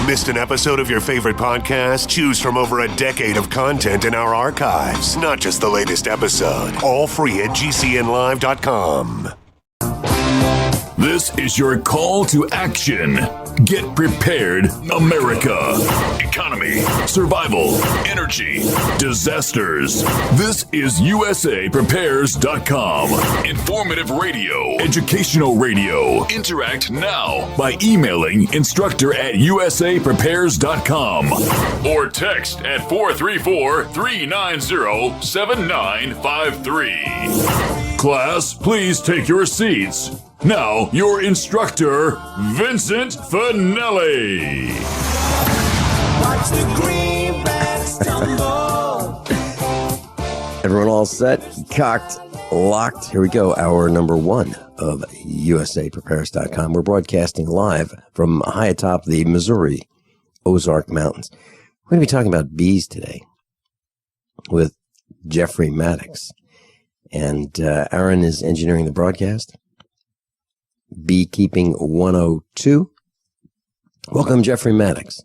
Missed an episode of your favorite podcast? Choose from over a decade of content in our archives, not just the latest episode. All free at gcnlive.com. This is your call to action. Get prepared, America. Economy, survival, energy, disasters. This is USAPrepares.com. Informative radio, educational radio. Interact now by emailing instructor@USAPrepares.com or text at 434-390-7953. Class, please take your seats. Now, your instructor, Vincent Finelli. Watch the greenbacks tumble. Everyone all set, cocked, locked. Here we go, hour number one of USAPrepares.com. We're broadcasting live from high atop the Missouri Ozark Mountains. We're going to be talking about bees today with Jeffrey Madox. And Aaron is engineering the broadcast. Beekeeping 102. Welcome, Jeffrey Madox.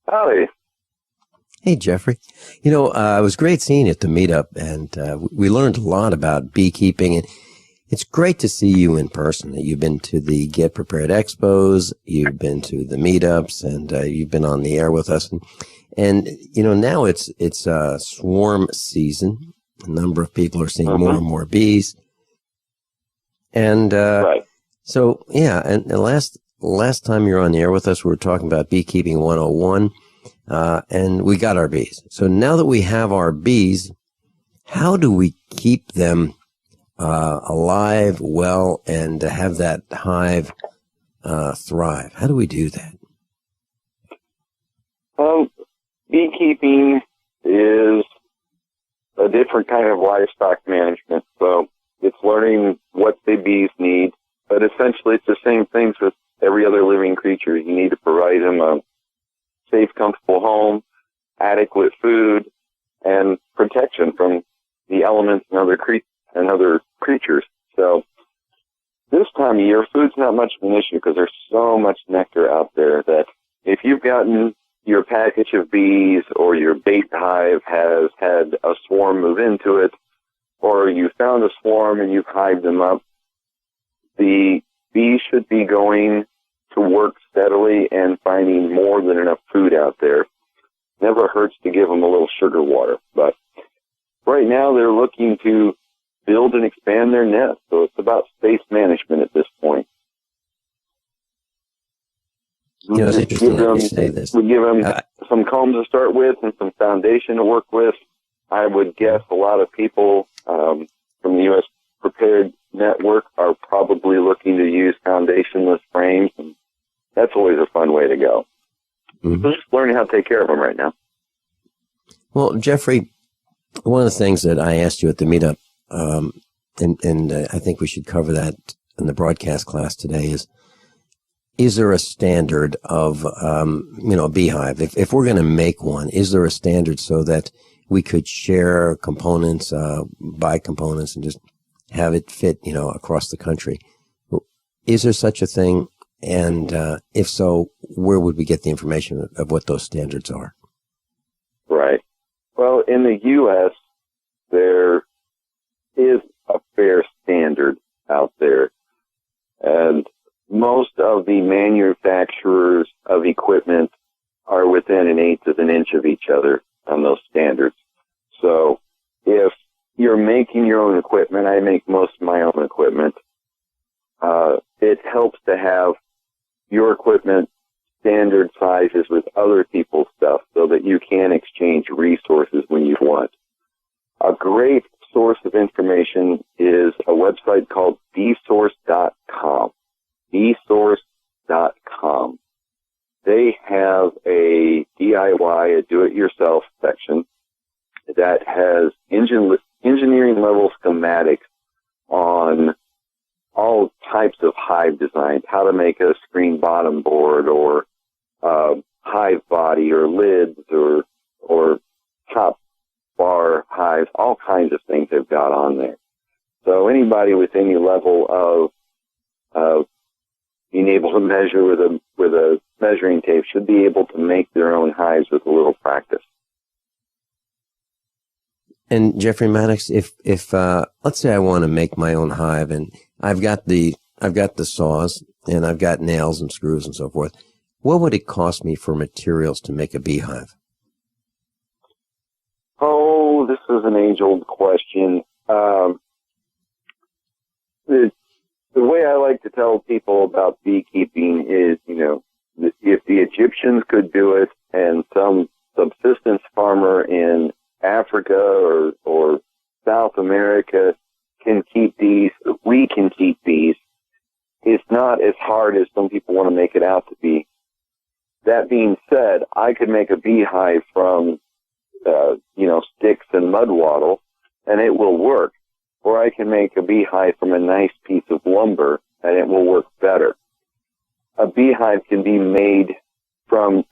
Howdy. Hey, Jeffrey. You know, it was great seeing you at the meetup, and we learned a lot about beekeeping, and it's great to see you in person. You've been to the Get Prepared Expos, you've been to the meetups, and you've been on the air with us. And you know, now it's swarm season. A number of people are seeing more and more bees. And Right. so, yeah, and last time you were on the air with us, we were talking about Beekeeping 101, and we got our bees. So now that we have our bees, how do we keep them alive, well, and have that hive thrive? How do we do that? Beekeeping is a different kind of livestock management. So it's learning what the bees need, but essentially it's the same things with every other living creature. You need to provide them a safe, comfortable home, adequate food, and protection from the elements and other creatures. So this time of year, food's not much of an issue because there's so much nectar out there that if you've gotten your package of bees or your bait hive has had a swarm move into it, or you found a swarm and you've hived them up, the bees should be going to work steadily and finding more than enough food out there. Never hurts to give them a little sugar water. But right now they're looking to build and expand their nest, so it's about space management at this point. You know, it's interesting that you say this. We give them some combs to start with and some foundation to work with. I would guess a lot of people from the U.S. Prepared Network are probably looking to use foundationless frames, and that's always a fun way to go. So just learning how to take care of them right now. Well, Jeffrey, one of the things that I asked you at the meetup, and I think we should cover that in the broadcast class today, is there a standard of, a beehive? If we're going to make one, is there a standard so that we could share components, buy components, and just have it fit, across the country? Is there such a thing? And if so, where would we get the information of what those standards are? Right. Well, in the U.S., there is a fair standard out there. And most of the manufacturers of equipment are within an eighth of an inch of each other on those standards. So if you're making your own equipment, I make most of my own equipment, it helps to have your equipment standard sizes with other people's stuff so that you can exchange resources when you want. A great source of information is a website called bsource.com. bsource.com. They have a DIY, a do-it-yourself section that has engineering level schematics on all types of hive designs, how to make a screen bottom board or hive body or lids or top bar hives, all kinds of things they've got on there. So anybody with any level of being able to measure with a measuring tape should be able to make their own hives with a little practice. And Jeffrey Madox, if let's say I want to make my own hive, and I've got the saws and I've got nails and screws and so forth, what would it cost me for materials to make a beehive? Oh, this is an age-old question. The way I like to tell people about beekeeping is, if the Egyptians could do it and some subsistence farmer in Africa or South America can keep bees, we can keep bees. It's not as hard as some people want to make it out to be. That being said, I could make a beehive from, sticks and mud wattle, and it will work. Or I can make a beehive from a nice piece of lumber, and it will work better. A beehive can be made from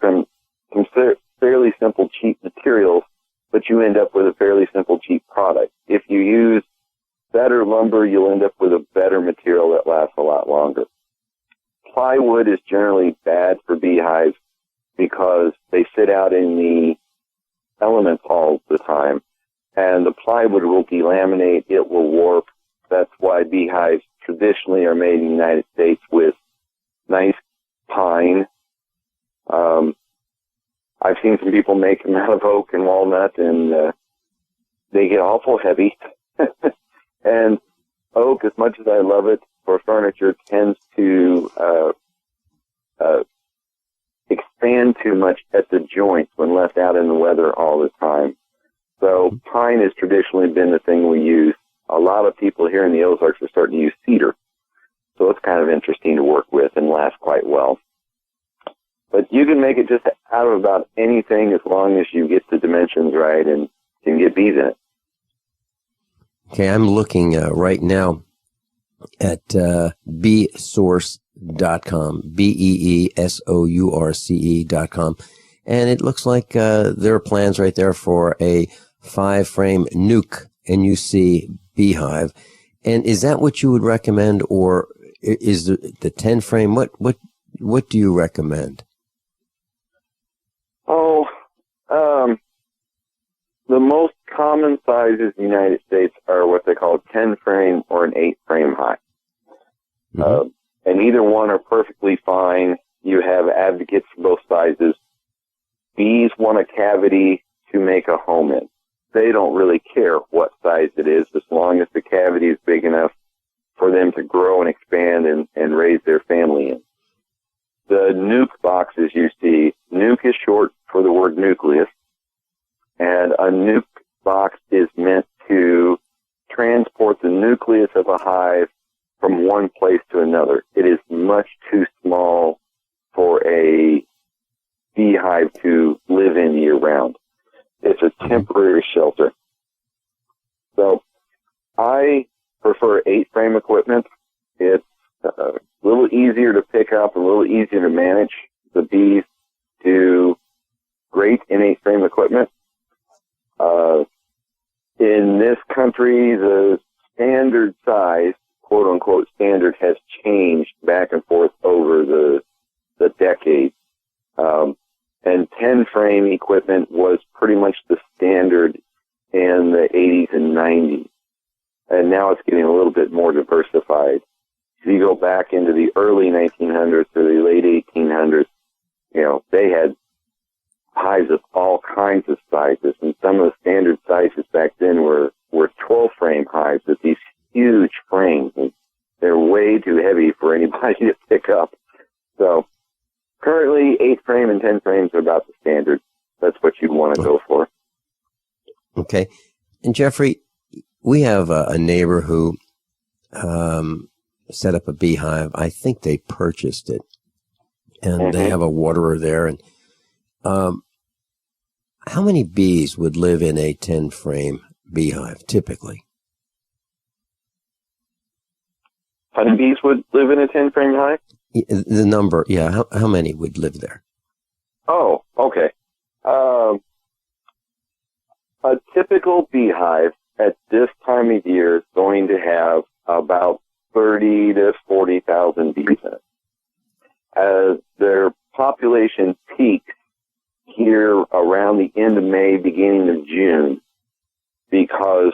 fairly simple, cheap materials, but you end up with a fairly simple, cheap product. If you use better lumber, you'll end up with a better material that lasts a lot longer. Plywood is generally bad for beehives because they sit out in the elements all the time, and the plywood will delaminate, it will warp. That's why beehives traditionally are made in the United States with nice pine. I've seen some people make them out of oak and walnut, and they get awful heavy. And oak, as much as I love it for furniture, tends to expand too much at the joints when left out in the weather all the time. So pine has traditionally been the thing we use. A lot of people here in the Ozarks are starting to use cedar. So it's kind of interesting to work with and lasts quite well. But you can make it just out of about anything as long as you get the dimensions right and can get bees in it. Okay, I'm looking right now at beesource.com, beesource.com, and it looks like there are plans right there for a 5-frame nuke, N-U-C, beehive. And is that what you would recommend, or is the 10-frame? What do you recommend? The most common sizes in the United States are what they call a 10-frame or an 8-frame hive. Mm-hmm. And either one are perfectly fine. You have advocates for both sizes. Bees want a cavity to make a home in. They don't really care what size it is, as long as the cavity is big enough for them to grow and expand and raise their family in. The nuke boxes you see, nuke is short for the word nucleus, and a nuke box is meant to transport the nucleus of a hive from one place to another. It is much too small for a beehive to live in year-round. It's a temporary shelter. So I prefer 8-frame equipment. It's a little easier to pick up, a little easier to manage. The bees do great in 8-frame equipment. In this country, the standard size, quote-unquote standard, has changed back and forth over the decades. And 10-frame equipment was pretty much the standard in the 80s and 90s. And now it's getting a little bit more diversified. If you go back into the early 1900s or the late 1800s, they had hives of all kinds of sizes. And some of the standard sizes back then were 12-frame hives with these huge frames. And they're way too heavy for anybody to pick up. So currently, 8-frame and 10 frames are about the standard. That's what you'd want to go for. Okay. And Jeffrey, we have a neighbor who set up a beehive. I think they purchased it, and they have a waterer there. And how many bees would live in a 10-frame beehive typically? Honeybees would live in a 10-frame hive? The number, yeah. How many would live there? Oh, okay. A typical beehive at this time of year is going to have about 30 to 40,000 bees in it. They're population peaks here around the end of May, beginning of June, because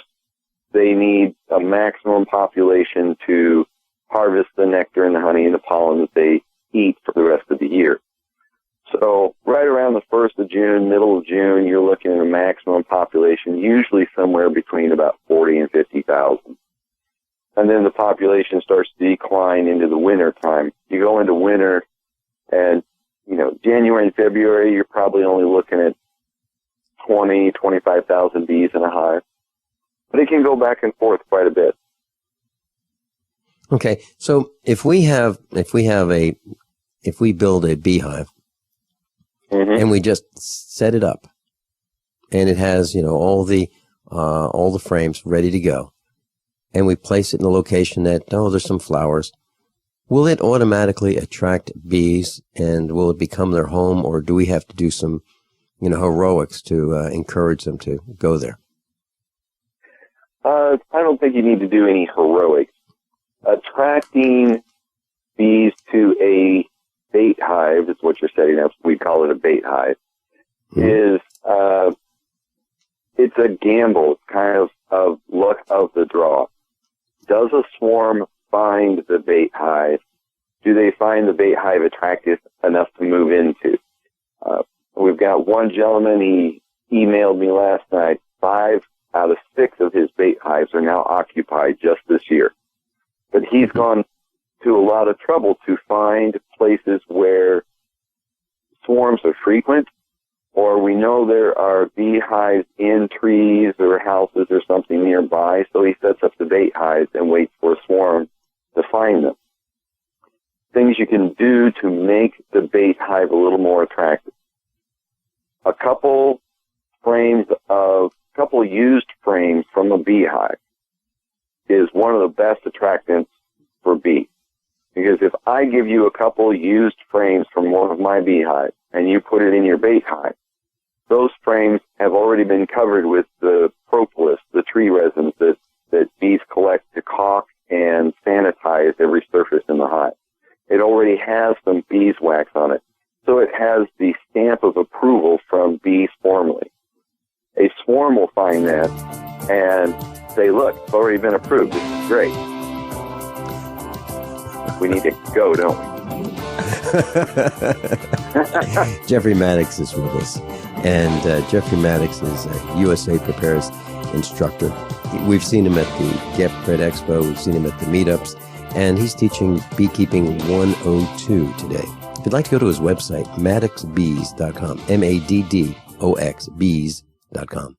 they need a maximum population to harvest the nectar and the honey and the pollen that they eat for the rest of the year. So right around the 1st of June, middle of June, you're looking at a maximum population, usually somewhere between about 40 and 50,000. And then the population starts to decline into the winter time. You go into winter, and, January and February, you're probably only looking at 20, 25,000 bees in a hive. But it can go back and forth quite a bit. Okay, so if we build a beehive, and we just set it up, and it has, all the frames ready to go, and we place it in a location that, there's some flowers, will it automatically attract bees, and will it become their home, or do we have to do some, heroics to encourage them to go there? I don't think you need to do any heroics. Attracting bees to a bait hive is what you're setting up. We call it a bait hive. Is it's a gamble. It's kind of luck of the draw. Does a swarm find the bait hive? Do they find the bait hive attractive enough to move into? We've got one gentleman, he emailed me last night, 5 out of 6 of his bait hives are now occupied just this year. But he's gone to a lot of trouble to find places where swarms are frequent, or we know there are beehives in trees or houses or something nearby, so he sets up the bait hives and waits for a swarm to find them. Things you can do to make the bait hive a little more attractive. A couple used frames from a beehive is one of the best attractants for bees. Because if I give you a couple used frames from one of my beehives and you put it in your bait hive, those frames have already been covered with the propolis, the tree resins that bees collect to caulk and sanitize every surface in the hive. It already has some beeswax on it, so it has the stamp of approval from bees formally. A swarm will find that and say, look, it's already been approved. This is great. We need to go, don't we? Jeffrey Madox is with us. And Jeffrey Madox is a USA Prepares instructor. We've seen him at the Get Prepared Expo. We've seen him at the meetups. And he's teaching Beekeeping 102 today. If you'd like to go to his website, maddoxbees.com, MADDOX bees.com.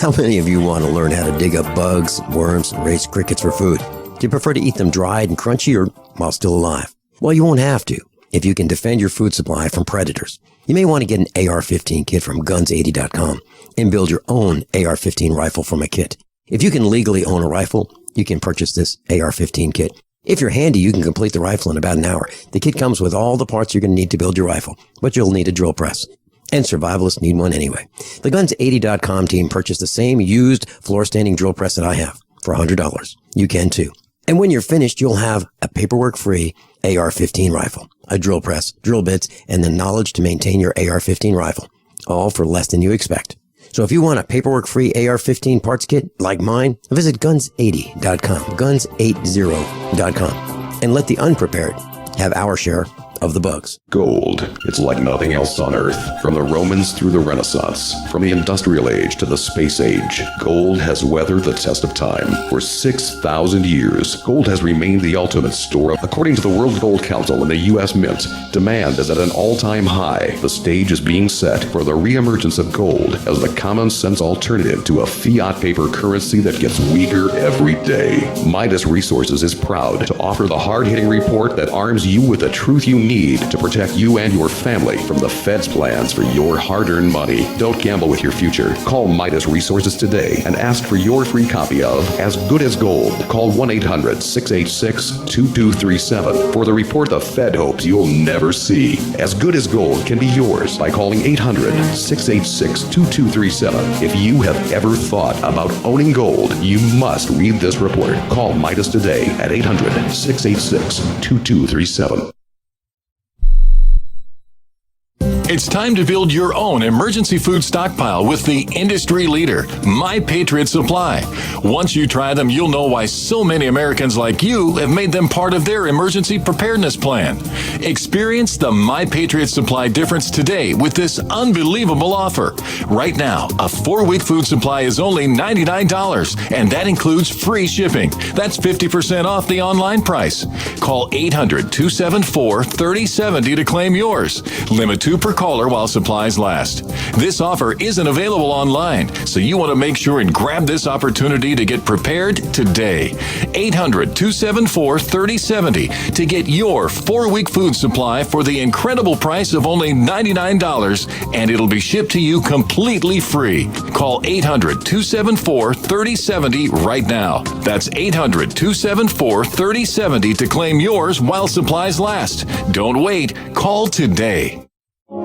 How many of you want to learn how to dig up bugs, worms, and raise crickets for food? Do you prefer to eat them dried and crunchy or while still alive? Well, you won't have to if you can defend your food supply from predators. You may want to get an AR-15 kit from guns80.com and build your own AR-15 rifle from a kit. If you can legally own a rifle, you can purchase this AR-15 kit. If you're handy, you can complete the rifle in about an hour. The kit comes with all the parts you're going to need to build your rifle, but you'll need a drill press. And survivalists need one anyway. The Guns80.com team purchased the same used floor-standing drill press that I have for $100. You can too. And when you're finished, you'll have a paperwork-free AR-15 rifle, a drill press, drill bits, and the knowledge to maintain your AR-15 rifle, all for less than you expect. So if you want a paperwork-free AR-15 parts kit like mine, visit Guns80.com, Guns80.com, and let the unprepared have our share of the bugs. Gold. It's like nothing else on Earth. From the Romans through the Renaissance, from the Industrial Age to the Space Age, gold has weathered the test of time. For 6,000 years, gold has remained the ultimate store. According to the World Gold Council and the U.S. Mint, demand is at an all-time high. The stage is being set for the reemergence of gold as the common-sense alternative to a fiat paper currency that gets weaker every day. Midas Resources is proud to offer the hard-hitting report that arms you with the truth you need to protect you and your family from the Fed's plans for your hard-earned money. Don't gamble with your future. Call Midas Resources today and ask for your free copy of As Good as Gold. Call 1-800-686-2237 for the report the Fed hopes you'll never see. As Good as Gold can be yours by calling 800-686-2237. If you have ever thought about owning gold, you must read this report. Call Midas today at 800-686-2237. It's time to build your own emergency food stockpile with the industry leader, My Patriot Supply. Once you try them, you'll know why so many Americans like you have made them part of their emergency preparedness plan. Experience the My Patriot Supply difference today with this unbelievable offer. Right now, a 4-week food supply is only $99, and that includes free shipping. That's 50% off the online price. Call 800-274-3070 to claim yours. Limit 2 per caller while supplies last. This offer isn't available online, so you want to make sure and grab this opportunity to get prepared today. 800-274-3070 to get your 4-week food supply for the incredible price of only $99, and it'll be shipped to you completely free. Call 800-274-3070 right now. That's 800-274-3070 to claim yours while supplies last. Don't wait. Call today.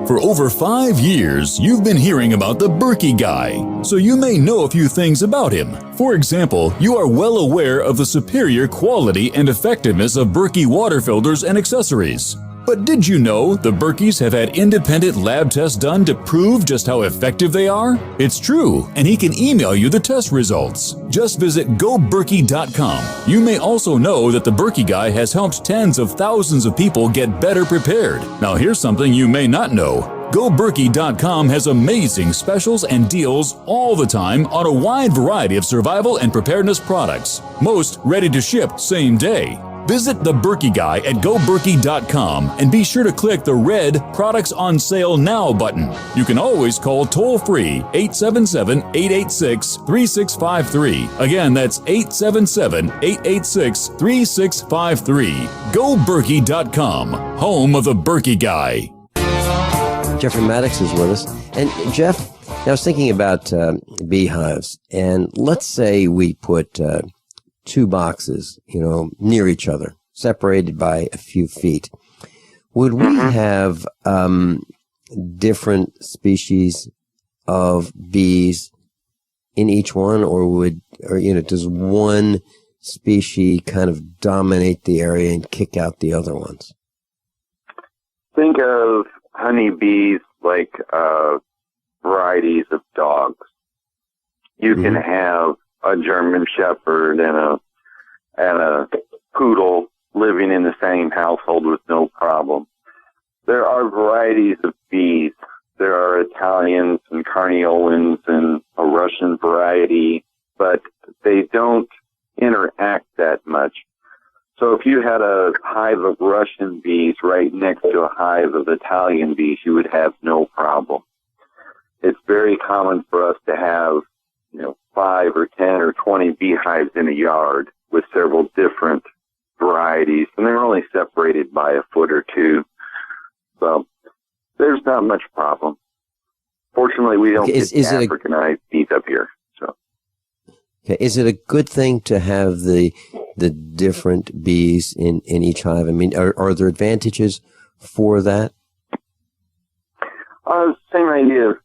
For over 5 years, you've been hearing about the Berkey guy, so you may know a few things about him. For example, you are well aware of the superior quality and effectiveness of Berkey water filters and accessories. But did you know the Berkeys have had independent lab tests done to prove just how effective they are? It's true, and he can email you the test results. Just visit goberkey.com. You may also know that the Berkey guy has helped tens of thousands of people get better prepared. Now here's something you may not know. GoBerkey.com has amazing specials and deals all the time on a wide variety of survival and preparedness products, most ready to ship same day. Visit the Berkey Guy at GoBerkey.com and be sure to click the red Products on Sale Now button. You can always call toll-free 877-886-3653. Again, that's 877-886-3653. GoBerkey.com, home of the Berkey Guy. Jeffrey Madox is with us. And Jeff, I was thinking about beehives, and let's say we put 2 boxes, near each other, separated by a few feet. Would we have different species of bees in each one, or does one species kind of dominate the area and kick out the other ones? Think of honeybees like varieties of dogs. You can have a German Shepherd and a poodle living in the same household with no problem. There are varieties of bees. There are Italians and Carniolans and a Russian variety, but they don't interact that much. So if you had a hive of Russian bees right next to a hive of Italian bees, you would have no problem. It's very common for us to have 5 or 10 or 20 beehives in a yard with several different varieties, and they're only separated by a foot or 2. So there's not much problem. Fortunately, we don't get Africanized bees up here. So, okay, is it a good thing to have the different bees in each hive? I mean, are there advantages for that? Same idea.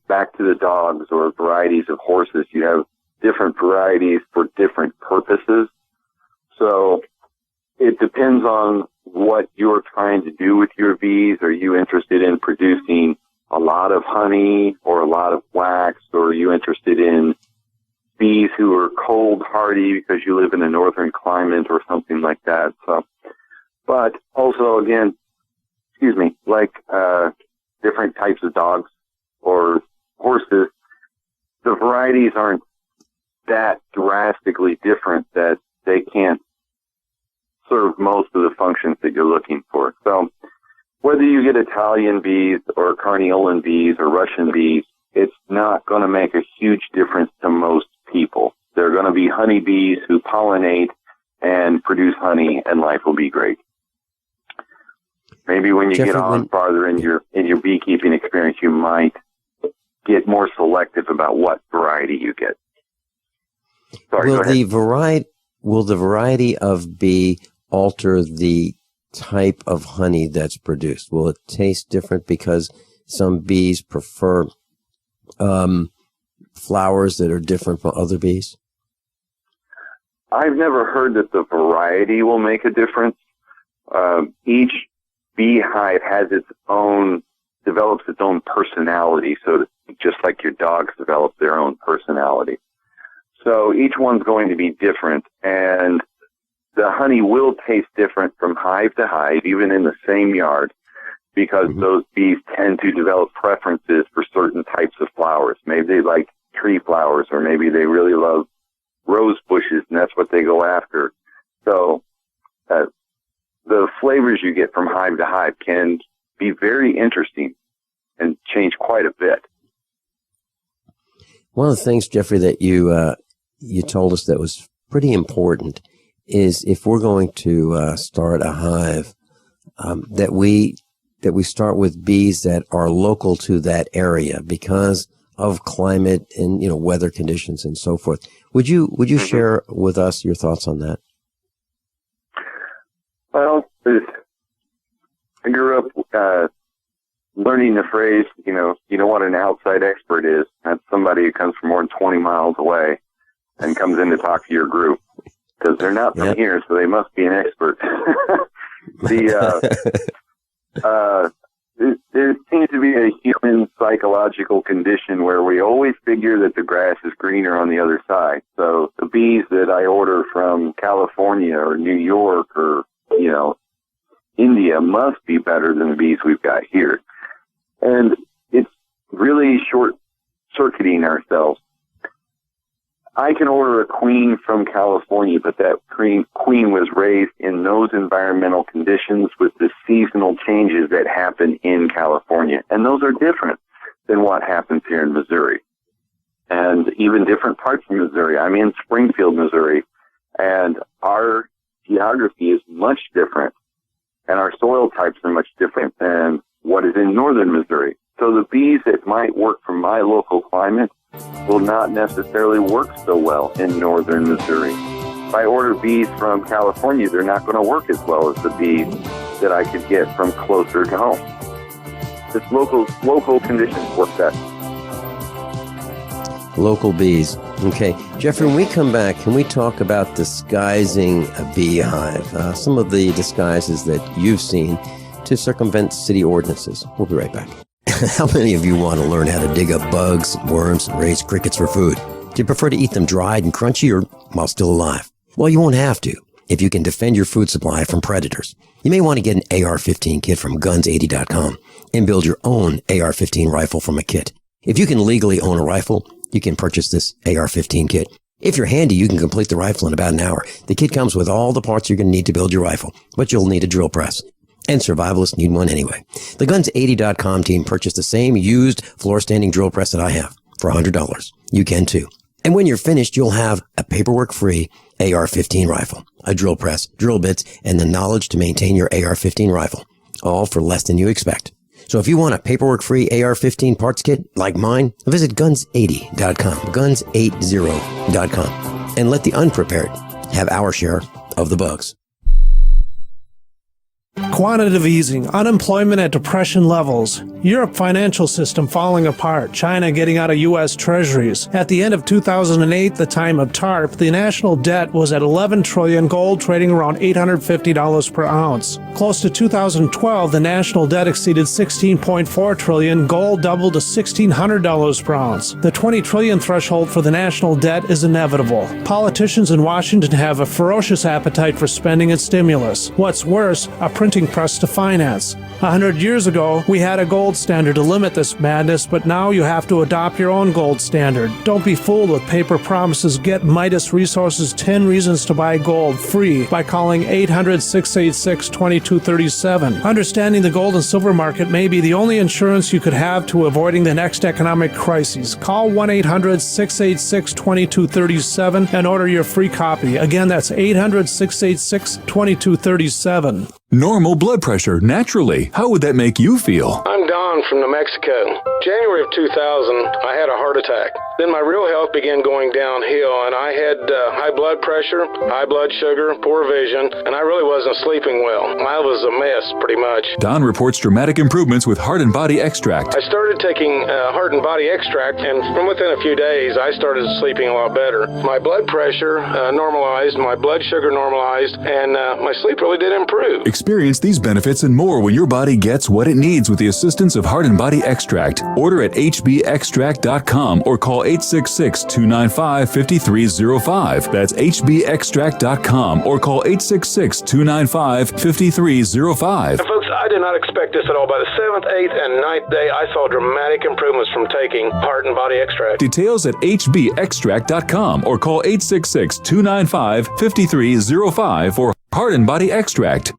Back to the dogs or varieties of horses, you have different varieties for different purposes. So it depends on what you're trying to do with your bees. Are you interested in producing a lot of honey or a lot of wax, or are you interested in bees who are cold hardy because you live in a northern climate or something like that? So, but also again, like different types of dogs or horses, the varieties aren't that drastically different that they can't serve most of the functions that you're looking for. So whether you get Italian bees or Carniolan bees or Russian bees, it's not going to make a huge difference to most people. They're going to be honeybees who pollinate and produce honey, and life will be great. Maybe when you get on farther in your beekeeping experience, you might get more selective about what variety you get. Sorry, will the variety of bee alter the type of honey that's produced? Will it taste different because some bees prefer flowers that are different from other bees? I've never heard that the variety will make a difference. Each beehive has its own develops its own personality, so just like your dogs develop their own personality. So each one's going to be different, and the honey will taste different from hive to hive, even in the same yard, because those bees tend to develop preferences for certain types of flowers. Maybe they like tree flowers, or maybe they really love rose bushes, and that's what they go after. So the flavors you get from hive to hive can be very interesting and change quite a bit. One of the things, Jeffrey, that you told us that was pretty important is if we're going to start a hive, that we start with bees that are local to that area because of climate and weather conditions and so forth. Would you share with us your thoughts on that? Well, I grew up learning the phrase, you know what an outside expert is. That's somebody who comes from more than 20 miles away and comes in to talk to your group, because they're not from here, so they must be an expert. There seems to be a human psychological condition where we always figure that the grass is greener on the other side. So the bees that I order from California or New York or, India must be better than the bees we've got here. And it's really short-circuiting ourselves. I can order a queen from California, but that queen was raised in those environmental conditions with the seasonal changes that happen in California. And those are different than what happens here in Missouri. And even different parts of Missouri. I'm in Springfield, Missouri, and our geography is much different, and our soil types are much different than what is in northern Missouri. So the bees that might work from my local climate will not necessarily work so well in northern Missouri. If I order bees from California, they're not going to work as well as the bees that I could get from closer to home. Just local conditions work best. Local bees. Okay. Jeffrey, when we come back, can we talk about disguising a beehive? Some of the disguises that you've seen to circumvent city ordinances. We'll be right back. How many of you want to learn how to dig up bugs, worms, and raise crickets for food? Do you prefer to eat them dried and crunchy or while still alive? Well, you won't have to if you can defend your food supply from predators. You may want to get an AR-15 kit from guns80.com and build your own AR-15 rifle from a kit. If you can legally own a rifle, you can purchase this AR-15 kit. If you're handy, you can complete the rifle in about an hour. The kit comes with all the parts you're going to need to build your rifle, but you'll need a drill press. And survivalists need one anyway. The Guns80.com team purchased the same used floor-standing drill press that I have for $100. You can too. And when you're finished, you'll have a paperwork-free AR-15 rifle, a drill press, drill bits, and the knowledge to maintain your AR-15 rifle, all for less than you expect. So if you want a paperwork-free AR-15 parts kit like mine, visit Guns80.com, Guns80.com, and let the unprepared have our share of the bugs. Quantitative easing, unemployment at depression levels, Europe financial system falling apart, China getting out of U.S. treasuries. At the end of 2008, the time of TARP, the national debt was at $11 trillion, gold trading around $850 per ounce. Close to 2012, the national debt exceeded $16.4 trillion, gold doubled to $1,600 per ounce. The $20 trillion threshold for the national debt is inevitable. Politicians in Washington have a ferocious appetite for spending and stimulus. What's worse, a printing press to finance. 100 years ago, we had a gold standard to limit this madness, but now you have to adopt your own gold standard. Don't be fooled with paper promises. Get Midas Resources 10 Reasons to Buy Gold free by calling 800-686-2237. Understanding the gold and silver market may be the only insurance you could have to avoiding the next economic crisis. Call 1-800-686-2237 and order your free copy. Again, that's 800-686-2237. Normal blood pressure, naturally. How would that make you feel? I'm Don from New Mexico. January of 2000, I had a heart attack. Then my real health began going downhill, and I had high blood pressure, high blood sugar, poor vision, and I really wasn't sleeping well. I was a mess, pretty much. Don reports dramatic improvements with Heart and Body Extract. I started taking Heart and Body Extract, and from within a few days, I started sleeping a lot better. My blood pressure normalized, my blood sugar normalized, and my sleep really did improve. Experience these benefits and more when your body gets what it needs with the assistance of Heart and Body Extract. Order at hbextract.com or call 866-295-5305. That's hbextract.com or call 866-295-5305. And folks, I did not expect this at all. By the 7th, 8th, and 9th day, I saw dramatic improvements from taking Heart and Body Extract. Details at hbextract.com or call 866-295-5305 for Heart and Body Extract.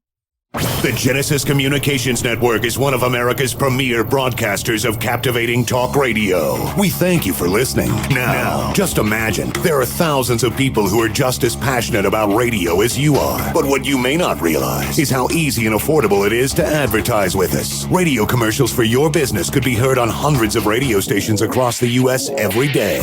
The Genesis Communications Network is one of America's premier broadcasters of captivating talk radio. We thank you for listening. Now, just imagine, there are thousands of people who are just as passionate about radio as you are. But what you may not realize is how easy and affordable it is to advertise with us. Radio commercials for your business could be heard on hundreds of radio stations across the U.S. every day.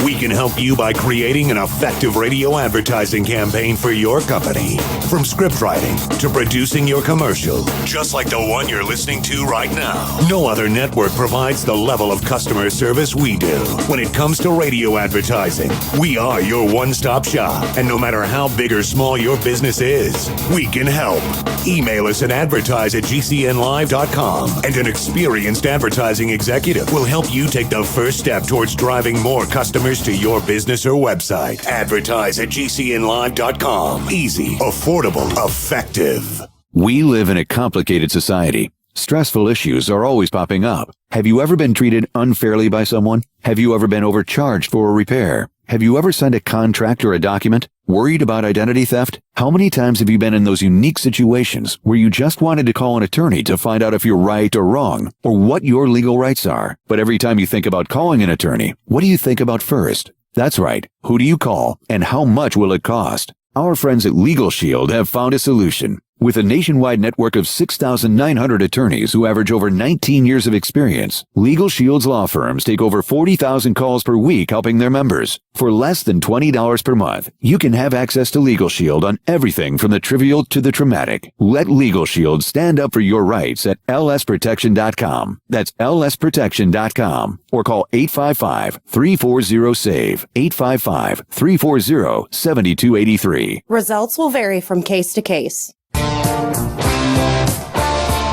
We can help you by creating an effective radio advertising campaign for your company. From script writing to producing your commercial, just like the one you're listening to right now. No other network provides the level of customer service we do. When it comes to radio advertising, we are your one-stop shop. And no matter how big or small your business is, we can help. Email us at advertise@gcnlive.com, and an experienced advertising executive will help you take the first step towards driving more customers to your business or website. Advertise@gcnlive.com. Easy, affordable, effective. We live in a complicated society. Stressful issues are always popping up. Have you ever been treated unfairly by someone? Have you ever been overcharged for a repair? Have you ever signed a contract or a document? Worried about identity theft? How many times have you been in those unique situations where you just wanted to call an attorney to find out if you're right or wrong, or what your legal rights are? But every time you think about calling an attorney, what do you think about first? That's right. Who do you call, and how much will it cost? Our friends at Legal Shield have found a solution. With a nationwide network of 6,900 attorneys who average over 19 years of experience, Legal Shield's law firms take over 40,000 calls per week helping their members. For less than $20 per month, you can have access to Legal Shield on everything from the trivial to the traumatic. Let Legal Shield stand up for your rights at lsprotection.com. That's lsprotection.com. Or call 855-340-SAVE, 855-340-7283. Results will vary from case to case.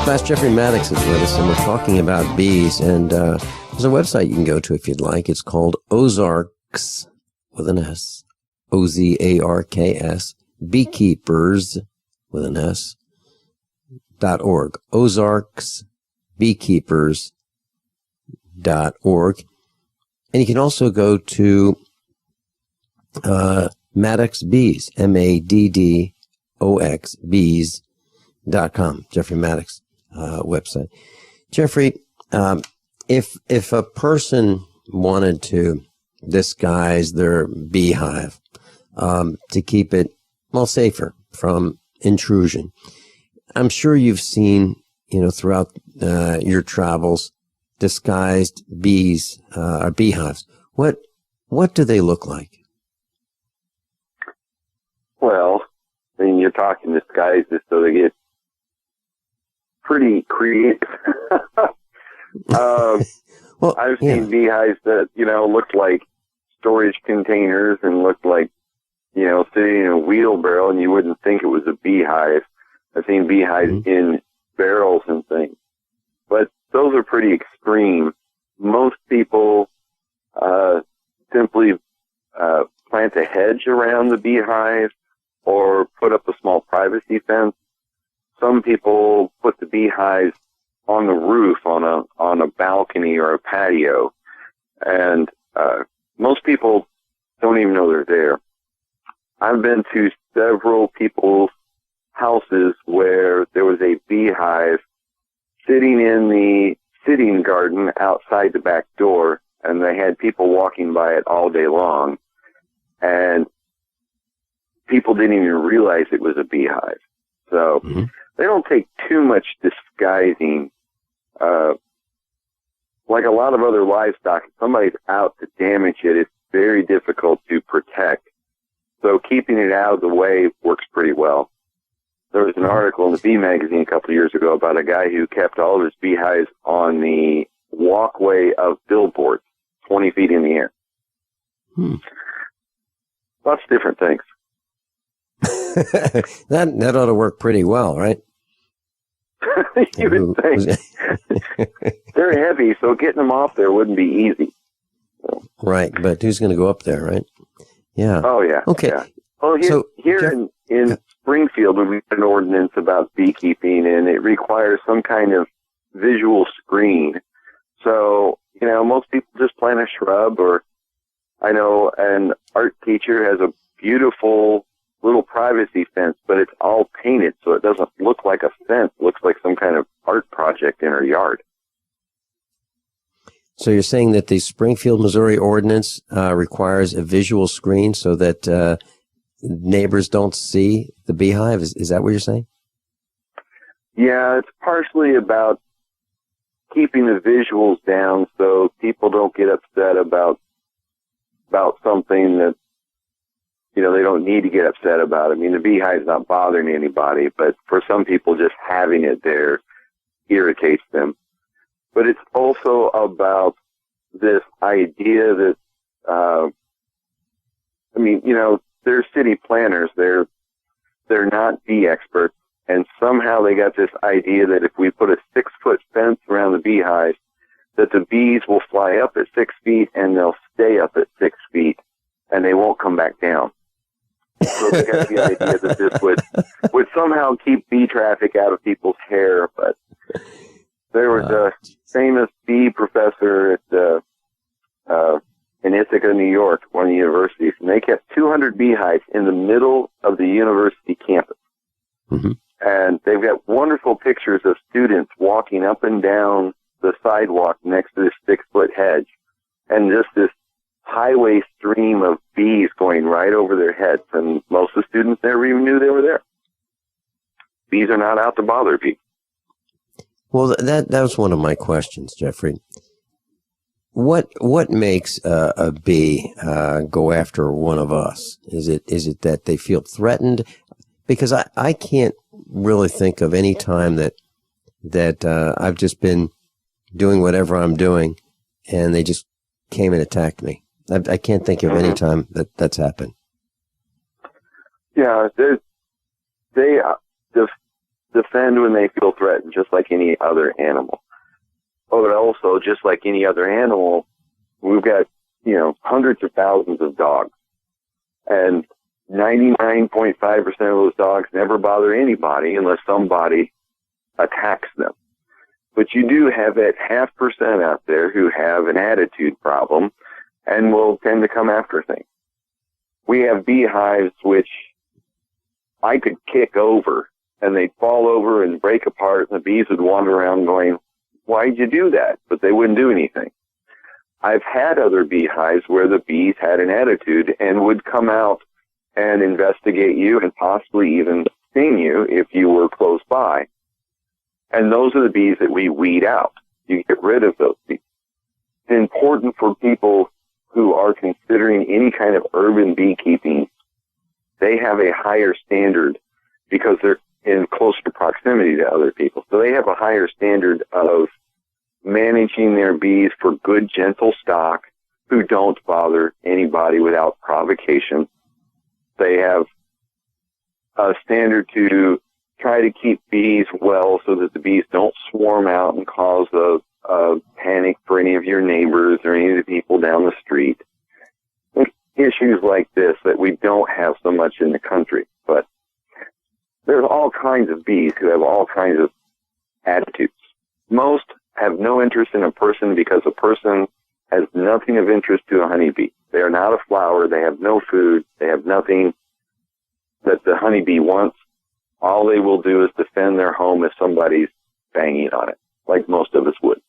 Class Jeffrey Madox is with us, and we're talking about bees. And there's a website you can go to if you'd like. It's called Ozarks, with an S, Ozarks, Beekeepers, with an S, .org. Ozarks, Beekeepers.org. And you can also go to Madox Bees, MADDOX, bees.com, Jeffrey Madox website. Jeffrey, if a person wanted to disguise their beehive to keep it, well, safer from intrusion, I'm sure you've seen, throughout your travels, disguised bees or beehives. What do they look like? Well, I mean, you're talking disguises, so they get pretty creative. Well, I've seen beehives that, looked like storage containers and looked like, sitting in a wheelbarrow, and you wouldn't think it was a beehive. I've seen beehives in barrels and things. But those are pretty extreme. Most people simply plant a hedge around the beehive or put up a small privacy fence. Some people put the beehives on the roof, on a balcony or a patio, and most people don't even know they're there. I've been to several people's houses where there was a beehive sitting in the sitting garden outside the back door, and they had people walking by it all day long, and people didn't even realize it was a beehive. So they don't take too much disguising. Like a lot of other livestock, if somebody's out to damage it, it's very difficult to protect. So keeping it out of the way works pretty well. There was an article in the Bee magazine a couple of years ago about a guy who kept all of his beehives on the walkway of billboards, 20 feet in the air. Lots of different things. That ought to work pretty well, right? You would think. They're heavy, so getting them off there wouldn't be easy. Right, but who's going to go up there, right? Yeah. Oh, yeah. Okay. Yeah. Well, here in Springfield, we've got an ordinance about beekeeping, and it requires some kind of visual screen. So, most people just plant a shrub, or I know an art teacher has a beautiful little privacy fence, but it's all painted, so it doesn't look like a fence. It looks like some kind of art project in her yard. So you're saying that the Springfield, Missouri ordinance requires a visual screen so that neighbors don't see the beehive? Is that what you're saying? Yeah, it's partially about keeping the visuals down so people don't get upset about something that, they don't need to get upset about. I mean, the beehive's not bothering anybody, but for some people, just having it there irritates them. But it's also about this idea that, they're city planners. They're not bee experts. And somehow they got this idea that if we put a 6-foot fence around the beehive, that the bees will fly up at 6 feet and they'll stay up at 6 feet and they won't come back down. So they got the idea that this would somehow keep bee traffic out of people's hair. But there was a famous bee professor at in Ithaca, New York, one of the universities, and they kept 200 beehives in the middle of the university campus. Mm-hmm. And they've got wonderful pictures of students walking up and down the sidewalk next to this 6-foot hedge, and just this highway stream of bees going right over their heads, and most of the students never even knew they were there. Bees are not out to bother people. Well, that was one of my questions, Jeffrey. What makes a bee go after one of us? Is it that they feel threatened? Because I can't really think of any time that I've just been doing whatever I'm doing and they just came and attacked me. I can't think of any time that's happened. Yeah, they defend when they feel threatened, just like any other animal. But also, just like any other animal, we've got, hundreds of thousands of dogs. And 99.5% of those dogs never bother anybody unless somebody attacks them. But you do have that 0.5% out there who have an attitude problem and will tend to come after things. We have beehives which I could kick over and they'd fall over and break apart, and the bees would wander around going, "Why'd you do that?" But they wouldn't do anything. I've had other beehives where the bees had an attitude and would come out and investigate you and possibly even sting you if you were close by. And those are the bees that we weed out. You get rid of those bees. It's important for people who are considering any kind of urban beekeeping. They have a higher standard because they're in closer proximity to other people. So they have a higher standard of managing their bees for good, gentle stock who don't bother anybody without provocation. They have a standard to try to keep bees well so that the bees don't swarm out and cause a panic for any of your neighbors or any of the people down the street. Issues like this that we don't have so much in the country. But there's all kinds of bees who have all kinds of attitudes. Most have no interest in a person because a person has nothing of interest to a honeybee. They are not a flower. They have no food. They have nothing that the honeybee wants. All they will do is defend their home if somebody's banging on it, like most of us would.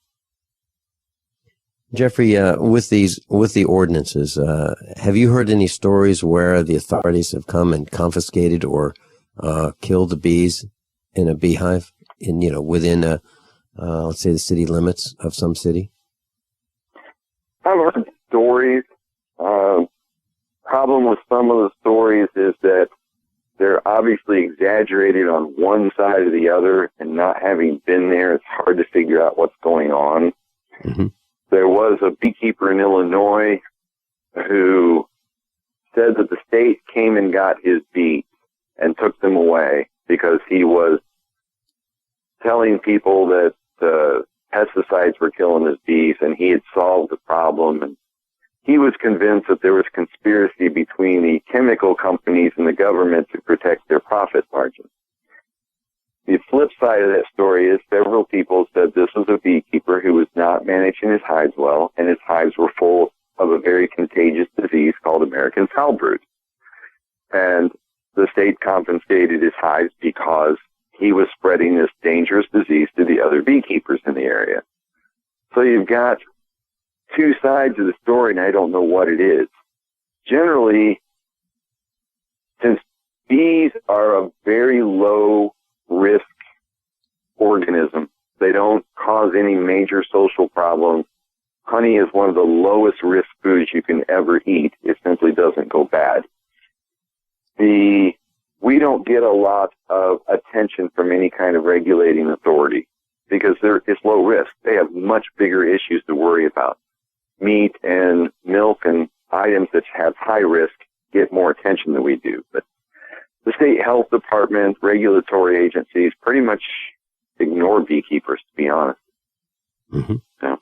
Jeffrey, with the ordinances, have you heard any stories where the authorities have come and confiscated or killed the bees in a beehive within let's say the city limits of some city? I've heard stories. Problem with some of the stories is that they're obviously exaggerated on one side or the other, and not having been there, it's hard to figure out what's going on. Mm-hmm. There was a beekeeper in Illinois who said that the state came and got his bees and took them away because he was telling people that pesticides were killing his bees, and he had solved the problem. And he was convinced that there was conspiracy between the chemical companies and the government to protect their profit margins. The flip side of that story is several people said this was a beekeeper who was not managing his hives well, and his hives were full of a very contagious disease called American foul brood. And the state confiscated his hives because he was spreading this dangerous disease to the other beekeepers in the area. So you've got two sides of the story, and I don't know what it is. Generally, since bees are a very low risk organism, they don't cause any major social problems. Honey is one of the lowest risk foods you can ever eat. It simply doesn't go bad. We don't get a lot of attention from any kind of regulating authority because it's low risk. They have much bigger issues to worry about. Meat and milk and items that have high risk get more attention than we do. But the state health department, regulatory agencies pretty much ignore beekeepers, to be honest. Mm-hmm. So,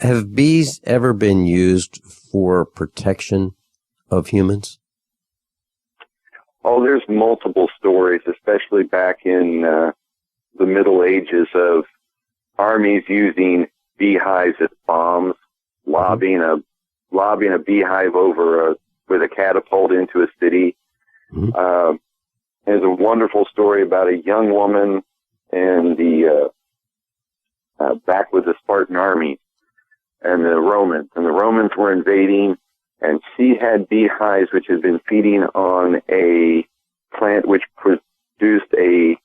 Have bees ever been used for protection of humans? oh, there's multiple stories, especially back in the Middle Ages, of armies using beehives as bombs, lobbing a beehive over with a catapult into a city. Mm-hmm. There's a wonderful story about a young woman and the back with the Spartan army and the Romans. And the Romans were invading, and she had beehives which had been feeding on a plant which produced a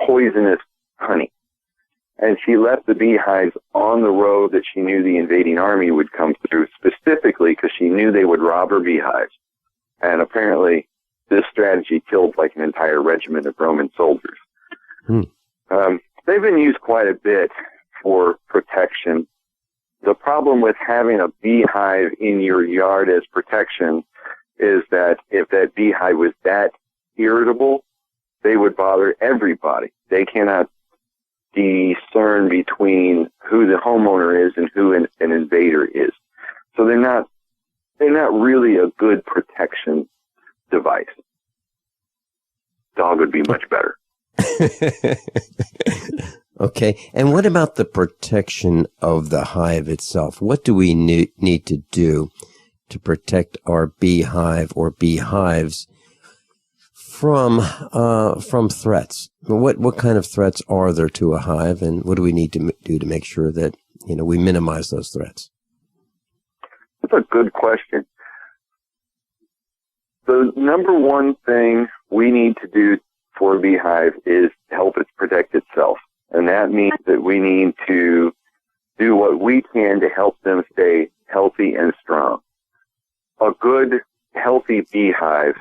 poisonous honey. And she left the beehives on the road that she knew the invading army would come through, specifically because she knew they would rob her beehives. And apparently this strategy killed like an entire regiment of Roman soldiers. They've been used quite a bit for protection. The problem with having a beehive in your yard as protection is that if that beehive was that irritable, they would bother everybody. They cannot discern between who the homeowner is and who an invader is. So they're not really a good protection device. Dog would be much better. Okay. And what about the protection of the hive itself? What do we need to do to protect our beehive or beehives from threats? What kind of threats are there to a hive, and what do we need to do to make sure that, we minimize those threats? That's a good question. The number one thing we need to do for a beehive is help it protect itself. And that means that we need to do what we can to help them stay healthy and strong. A good, healthy beehive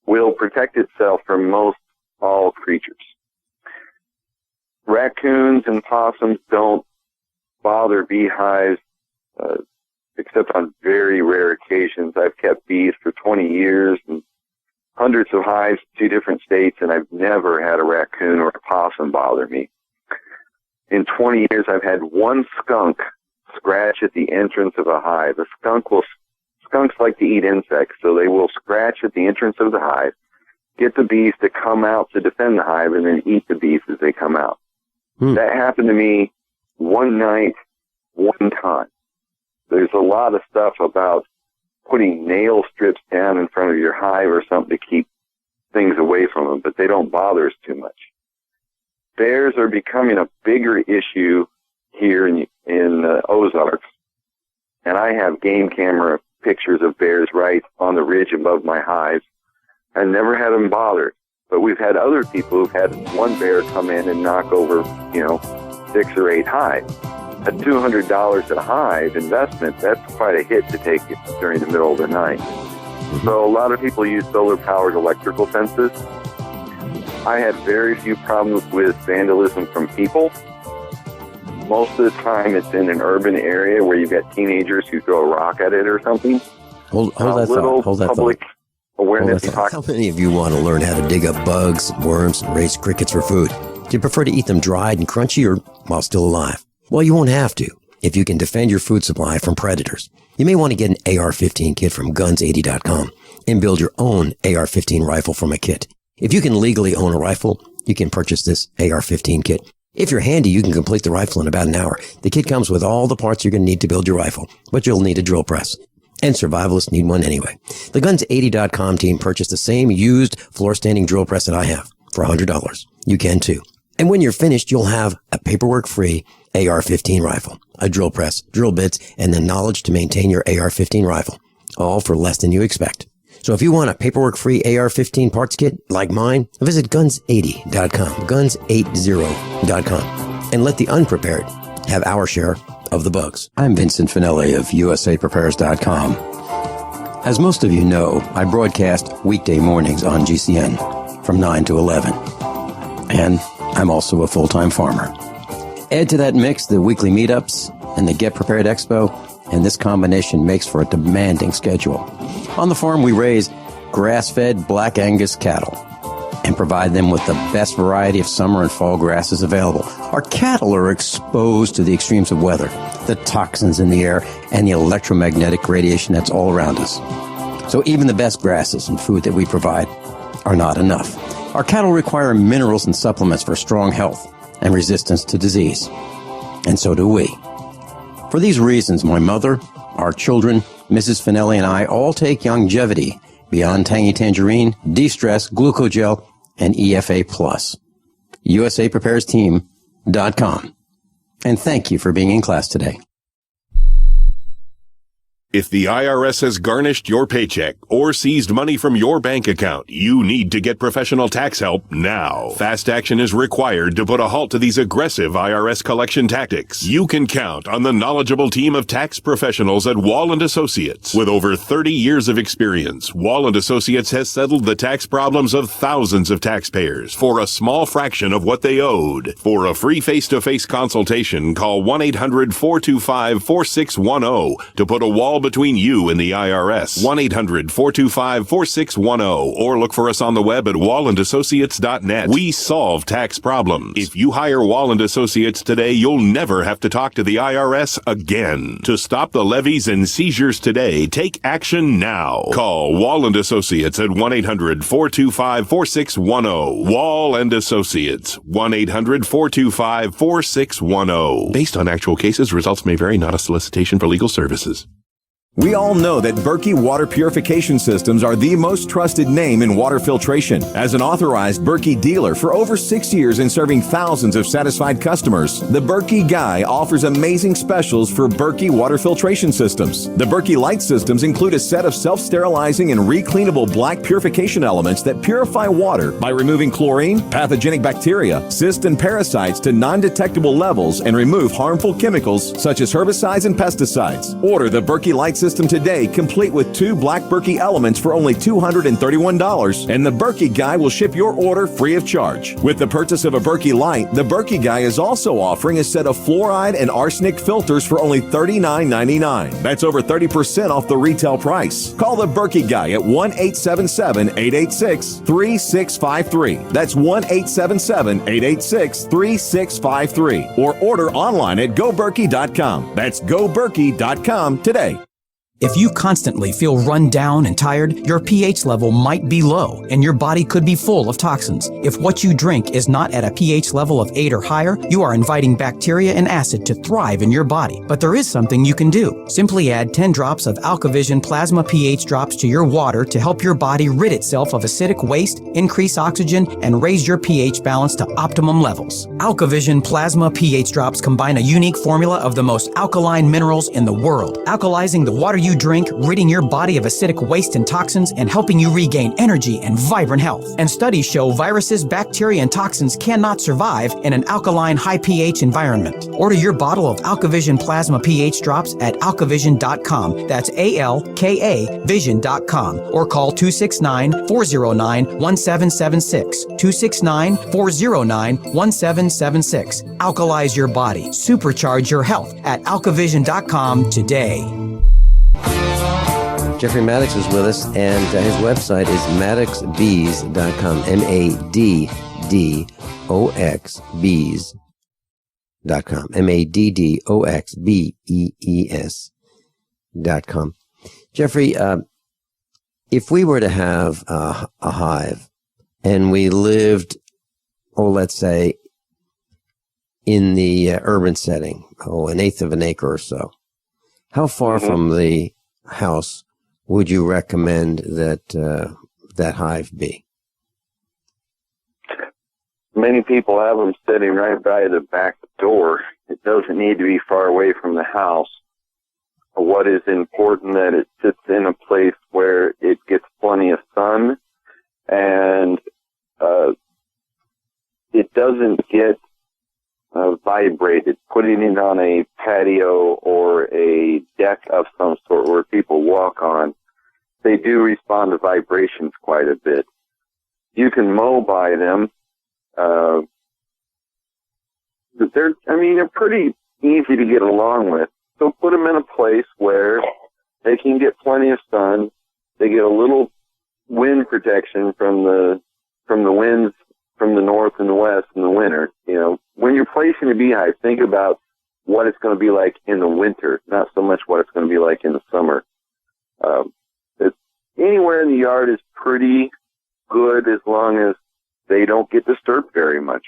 will protect itself from most all creatures. Raccoons and possums don't bother beehives, except on very rare occasions. I've kept bees for 20 years and hundreds of hives, 2 different states, and I've never had a raccoon or a possum bother me. In 20 years, I've had one skunk scratch at the entrance of a hive. Skunks like to eat insects, so they will scratch at the entrance of the hive, get the bees to come out to defend the hive, and then eat the bees as they come out. That happened to me one night, one time. There's a lot of stuff about putting nail strips down in front of your hive or something to keep things away from them, but they don't bother us too much. Bears are becoming a bigger issue here in Ozarks, and I have game camera pictures of bears right on the ridge above my hives. I never had them bothered, but we've had other people who've had one bear come in and knock over, 6 or 8 hives. At $200 a hive investment, that's quite a hit to take during the middle of the night. So a lot of people use solar-powered electrical fences. I had very few problems with vandalism from people. Most of the time it's in an urban area where you've got teenagers who throw a rock at it or something. Hold that thought. Awareness. How many of you want to learn how to dig up bugs, worms, and raise crickets for food? Do you prefer to eat them dried and crunchy or while still alive? Well, you won't have to if you can defend your food supply from predators. You may want to get an AR-15 kit from guns80.com and build your own AR-15 rifle from a kit. If you can legally own a rifle, you can purchase this AR-15 kit. If you're handy, you can complete the rifle in about an hour. The kit comes with all the parts you're going to need to build your rifle, but you'll need a drill press. And survivalists need one anyway. The Guns80.com team purchased the same used floor-standing drill press that I have for $100. You can too. And when you're finished, you'll have a paperwork-free AR-15 rifle, a drill press, drill bits, and the knowledge to maintain your AR-15 rifle, all for less than you expect. So if you want a paperwork-free AR-15 parts kit like mine, visit Guns80.com, Guns80.com, and let the unprepared have our share of the bugs. I'm Vincent Finelli of USAPrepares.com. As most of you know, I broadcast weekday mornings on GCN from 9 to 11. And I'm also a full-time farmer. Add to that mix the weekly meetups and the Get Prepared Expo, and this combination makes for a demanding schedule. On the farm, we raise grass-fed Black Angus cattle and provide them with the best variety of summer and fall grasses available. Our cattle are exposed to the extremes of weather, the toxins in the air, and the electromagnetic radiation that's all around us. So even the best grasses and food that we provide are not enough. Our cattle require minerals and supplements for strong health and resistance to disease. And so do we. For these reasons, my mother, our children, Mrs. Finelli, and I all take Longevity, Beyond Tangy Tangerine, De-Stress, Glucogel, and EFA+. USAPreparesTeam.com. And thank you for being in class today. If the IRS has garnished your paycheck or seized money from your bank account, you need to get professional tax help now. Fast action is required to put a halt to these aggressive IRS collection tactics. You can count on the knowledgeable team of tax professionals at Wall & Associates. With over 30 years of experience, Wall & Associates has settled the tax problems of thousands of taxpayers for a small fraction of what they owed. For a free face-to-face consultation, call 1-800-425-4610 to put a wall between you and the IRS. 1-800-425-4610 or look for us on the web at wallandassociates.net. We solve tax problems. If you hire Wall & Associates today, you'll never have to talk to the IRS again. To stop the levies and seizures today, take action now. Call Wall & Associates at 1-800-425-4610. Wall & Associates, 1-800-425-4610. Based on actual cases, results may vary, not a solicitation for legal services. We all know that Berkey water purification systems are the most trusted name in water filtration. As an authorized Berkey dealer for over 6 years and serving thousands of satisfied customers, the Berkey Guy offers amazing specials for Berkey water filtration systems. The Berkey Light systems include a set of self-sterilizing and recleanable black purification elements that purify water by removing chlorine, pathogenic bacteria, cysts, and parasites to non-detectable levels and remove harmful chemicals such as herbicides and pesticides. Order the Berkey Light system today, complete with 2 black Berkey elements for only $231, and the Berkey Guy will ship your order free of charge. With the purchase of a Berkey Light, the Berkey Guy is also offering a set of fluoride and arsenic filters for only $39.99. That's over 30% off the retail price. Call the Berkey Guy at 1-877-886-3653. That's 1-877-886-3653. Or order online at goberkey.com. That's goberkey.com today. If you constantly feel run down and tired, your pH level might be low and your body could be full of toxins. If what you drink is not at a pH level of 8 or higher, you are inviting bacteria and acid to thrive in your body. But there is something you can do. Simply add 10 drops of AlkaVision Plasma pH drops to your water to help your body rid itself of acidic waste, increase oxygen, and raise your pH balance to optimum levels. AlkaVision Plasma pH drops combine a unique formula of the most alkaline minerals in the world, alkalizing the water you drink, ridding your body of acidic waste and toxins, and helping you regain energy and vibrant health. And studies show viruses, bacteria, and toxins cannot survive in an alkaline, high pH environment. Order your bottle of AlkaVision Plasma pH drops at alkavision.com. That's ALKA vision.com. Or call 269-409-1776. 269-409-1776. Alkalize your body. Supercharge your health at alkavision.com today. Jeffrey Madox is with us, and his website is maddoxbees.com, Maddoxbees.com. Maddoxbees.com. Jeffrey, if we were to have a hive and we lived, let's say, in the urban setting, an eighth of an acre or so, how far from the house would you recommend that that hive be? Many people have them sitting right by the back door. It doesn't need to be far away from the house. What is important that it sits in a place where it gets plenty of sun and it doesn't get vibrated. Putting it on a patio or a deck of some sort where people walk on, they do respond to vibrations quite a bit. You can mow by them. They're pretty easy to get along with. So put them in a place where they can get plenty of sun. They get a little wind protection from the winds from the north and the west in the winter. You know, when you're placing a beehive, think about what it's going to be like in the winter, not so much what it's going to be like in the summer. Anywhere in the yard is pretty good as long as they don't get disturbed very much.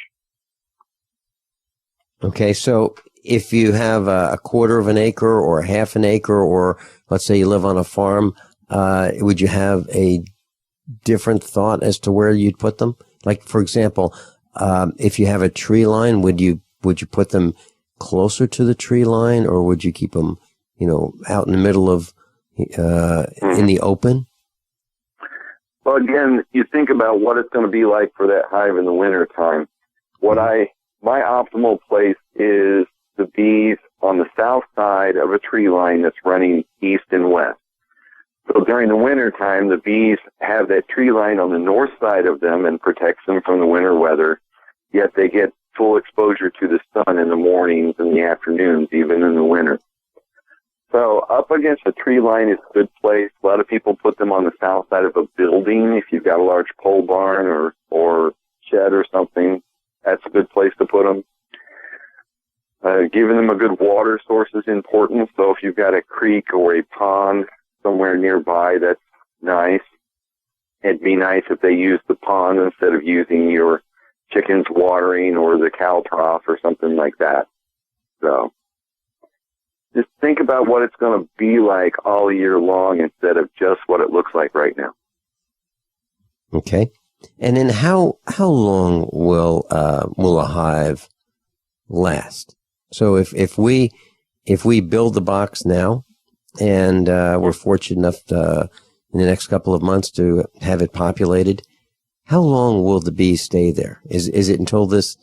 Okay, so if you have a quarter of an acre or a half an acre, or let's say you live on a farm, would you have a different thought as to where you'd put them? Like, for example, if you have a tree line, would you put them closer to the tree line, or would you keep them, out in the middle of, in the open? Well, again, you think about what it's going to be like for that hive in the winter time. My optimal place is the bees on the south side of a tree line that's running east and west. So during the winter time, the bees have that tree line on the north side of them and protects them from the winter weather, yet they get full exposure to the sun in the mornings and the afternoons, even in the winter. So up against a tree line is a good place. A lot of people put them on the south side of a building. If you've got a large pole barn or shed or something, that's a good place to put them. Giving them a good water source is important. So if you've got a creek or a pond somewhere nearby, that's nice. It'd be nice if they used the pond instead of using your chickens watering or the cow trough or something like that. So just think about what it's going to be like all year long instead of just what it looks like right now. Okay. And then how long will a hive last? So if we build the box now and we're fortunate enough in the next couple of months to have it populated, how long will the bees stay there? Is it until this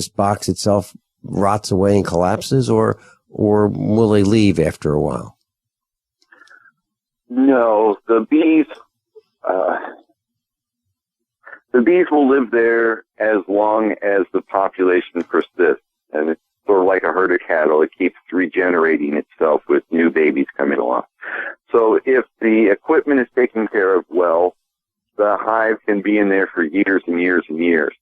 box itself rots away and collapses, or will they leave after a while? No, the bees will live there as long as the population persists. And it's sort of like a herd of cattle. It keeps regenerating itself with new babies coming along. So if the equipment is taken care of well, the hive can be in there for years and years and years.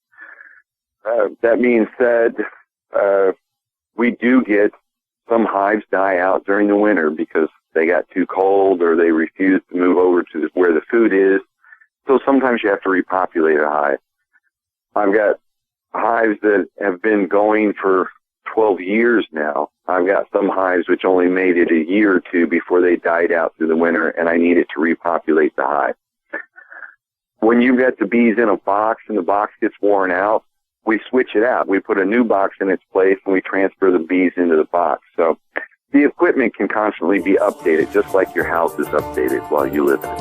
That being said, we do get some hives die out during the winter because they got too cold or they refuse to move over to where the food is. So sometimes you have to repopulate a hive. I've got hives that have been going for 12 years now. I've got some hives which only made it a year or two before they died out through the winter, and I needed to repopulate the hive. When you've got the bees in a box and the box gets worn out, we switch it out. We put a new box in its place and we transfer the bees into the box. So the equipment can constantly be updated, just like your house is updated while you live in it.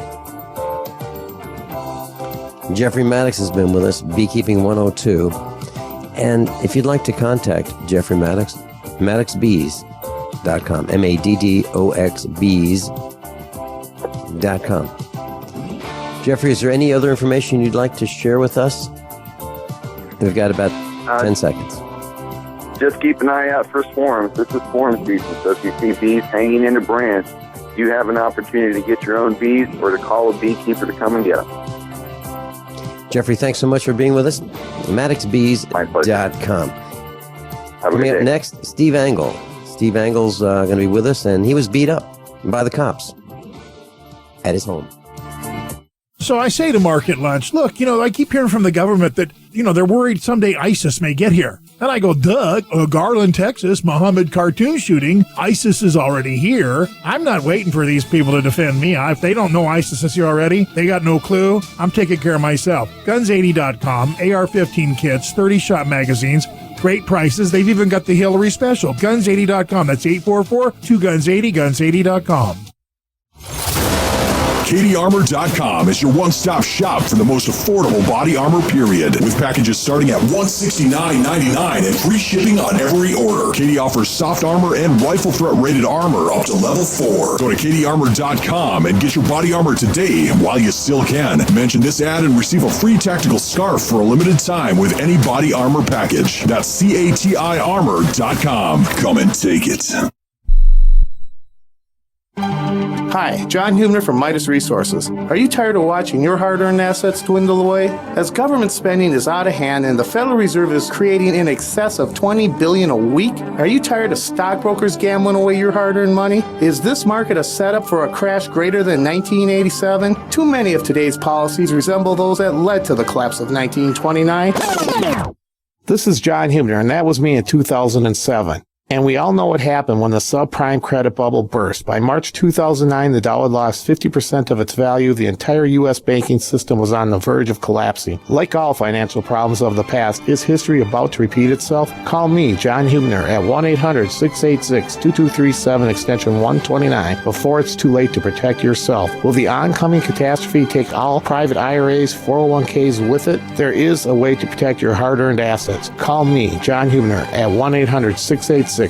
Jeffrey Madox has been with us, Beekeeping 102. And if you'd like to contact Jeffrey Madox, MaddoxBees.com, MaddoxBees.com. Jeffrey, is there any other information you'd like to share with us? We've got about 10 seconds. Just keep an eye out for swarms. This is swarm season, so if you see bees hanging in a branch, you have an opportunity to get your own bees or to call a beekeeper to come and get them. Jeffrey, thanks so much for being with us. MadoxBees.com. Coming up next, Steve Angle. Steve Angle's going to be with us, and he was beat up by the cops at his home. So I say to Mark at lunch, look, I keep hearing from the government that, they're worried someday ISIS may get here. And I go, Garland, Texas, Muhammad cartoon shooting. ISIS is already here. I'm not waiting for these people to defend me. If they don't know ISIS is here already, they got no clue. I'm taking care of myself. Guns80.com, AR-15 kits, 30-shot magazines, great prices. They've even got the Hillary special. Guns80.com. That's 844-2GUNS80, Guns80.com. KDArmor.com is your one-stop shop for the most affordable body armor, period. With packages starting at $169.99 and free shipping on every order. KD offers soft armor and rifle threat rated armor up to level 4. Go to KDArmor.com and get your body armor today while you still can. Mention this ad and receive a free tactical scarf for a limited time with any body armor package. That's CATIarmor.com. Come and take it. Hi, John Hubner from Midas Resources. Are you tired of watching your hard-earned assets dwindle away? As government spending is out of hand and the Federal Reserve is creating in excess of $20 billion a week, are you tired of stockbrokers gambling away your hard-earned money? Is this market a setup for a crash greater than 1987? Too many of today's policies resemble those that led to the collapse of 1929. This is John Hubner, and that was me in 2007. And we all know what happened when the subprime credit bubble burst. By March 2009, the dollar lost 50% of its value. The entire U.S. banking system was on the verge of collapsing. Like all financial problems of the past, is history about to repeat itself? Call me, John Hubner, at 1-800-686-2237, extension 129, before it's too late to protect yourself. Will the oncoming catastrophe take all private IRAs, 401ks with it? There is a way to protect your hard-earned assets. Call me, John Hubner, at 1-800-686-2237,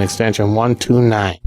extension 129.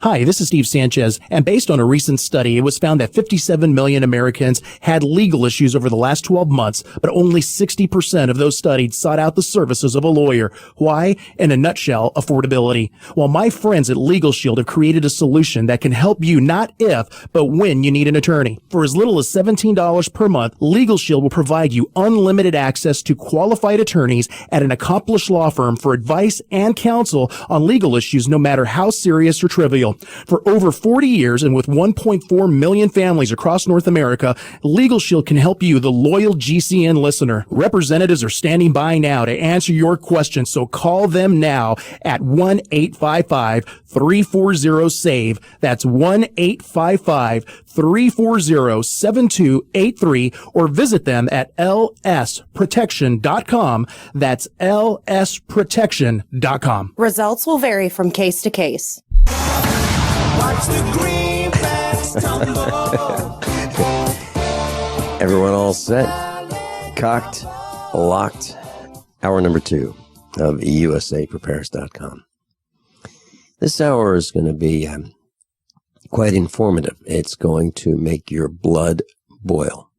Hi, this is Steve Sanchez, and based on a recent study, it was found that 57 million Americans had legal issues over the last 12 months, but only 60% of those studied sought out the services of a lawyer. Why? In a nutshell, affordability. Well, my friends at Legal Shield have created a solution that can help you not if, but when you need an attorney. For as little as $17 per month, Legal Shield will provide you unlimited access to qualified attorneys at an accomplished law firm for advice and counsel on legal issues, no matter how serious or trivial. For over 40 years and with 1.4 million families across North America, Legal Shield can help you, the loyal GCN listener. Representatives are standing by now to answer your questions, so call them now at 1-855-340-SAVE. That's 1-855-340-7283, or visit them at lsprotection.com. That's lsprotection.com. Results will vary from case to case. Watch the greenbacks tumble. Everyone all set? Cocked, locked. Hour number 2 of USAPrepares.com. This hour is going to be quite informative. It's going to make your blood boil.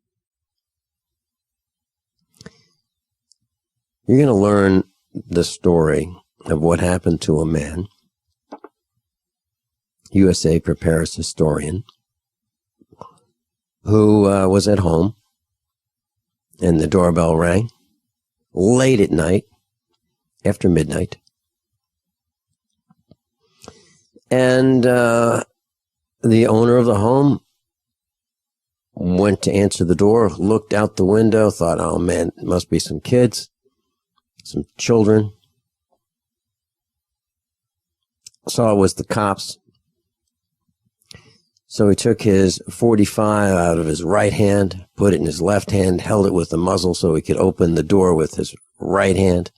You're going to learn the story of what happened to a man, USA Prepares historian, who was at home, and the doorbell rang late at night, after midnight, and the owner of the home went to answer the door, looked out the window, thought, oh man, it must be some kids, some children. Saw it was the cops. So he took his .45 out of his right hand, put it in his left hand, held it with the muzzle so he could open the door with his right hand.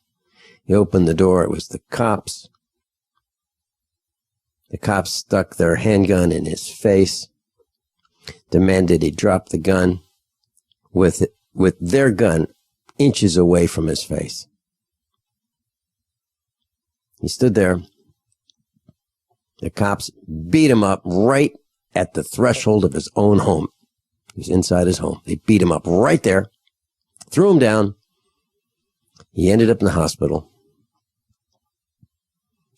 He opened the door. It was the cops. The cops stuck their handgun in his face, demanded he drop the gun with their gun inches away from his face. He stood there. The cops beat him up right at the threshold of his own home. He was inside his home. They beat him up right there, threw him down. He ended up in the hospital.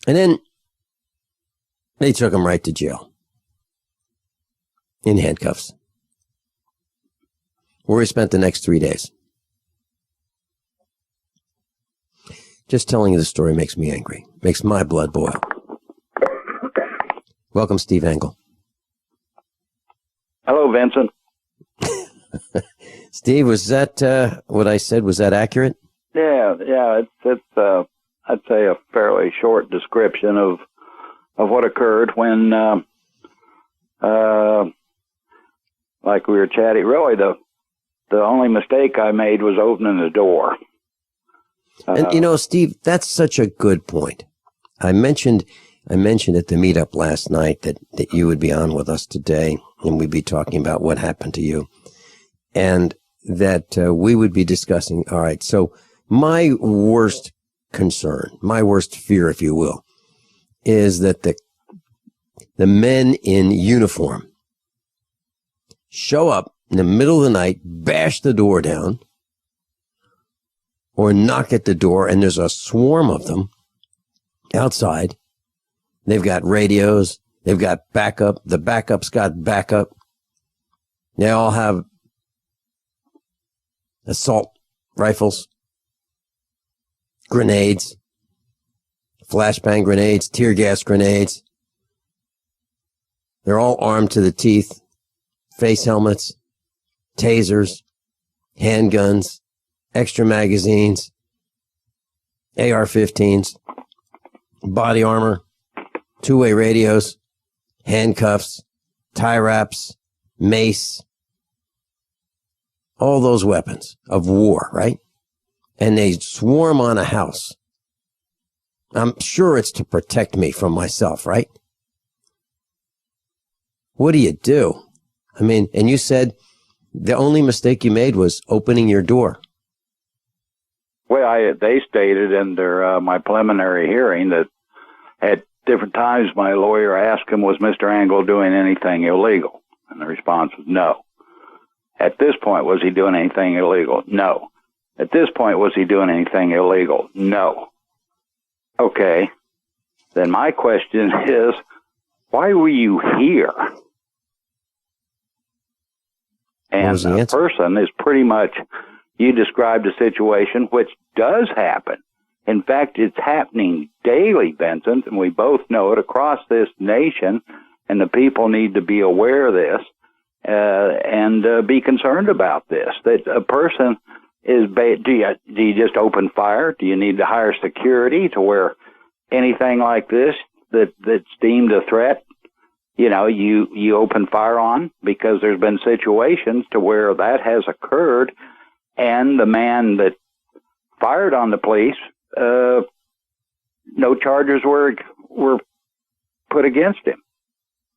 And then they took him right to jail in handcuffs. where he spent the next 3 days. Just telling you the story makes me angry, makes my blood boil. Welcome, Steve Engel. Hello, Vincent. Steve, was that what I said? Was that accurate? Yeah. It's I'd say a fairly short description of what occurred when, like we were chatting. Really, the only mistake I made was opening the door. And Steve, that's such a good point. I mentioned at the meetup last night that you would be on with us today, and we'd be talking about what happened to you, and that we would be discussing. All right, so my worst concern, my worst fear, if you will, is that the men in uniform show up in the middle of the night, bash the door down, or knock at the door, and there's a swarm of them outside. They've got radios. They've got backup. The backup's got backup. They all have assault rifles, grenades, flashbang grenades, tear gas grenades. They're all armed to the teeth, face helmets, tasers, handguns, extra magazines, AR-15s, body armor, two-way radios, handcuffs, tie wraps, mace, all those weapons of war, right? And they swarm on a house. I'm sure it's to protect me from myself, right? What do you do? I mean, and you said the only mistake you made was opening your door. Well, they stated in their my preliminary hearing that at different times my lawyer asked him, was Mr. Engel doing anything illegal? And the response was no. At this point, was he doing anything illegal? No. At this point, was he doing anything illegal? No. Okay. Then my question is, why were you here? And the person is pretty much, you described a situation which does happen. In fact, it's happening daily, Vincent, and we both know it across this nation, and the people need to be aware of this and be concerned about this. That a person is, do you just open fire? Do you need to hire security to where anything like this that's deemed a threat, you open fire on? Because there's been situations to where that has occurred, and the man that fired on the police, no charges were put against him.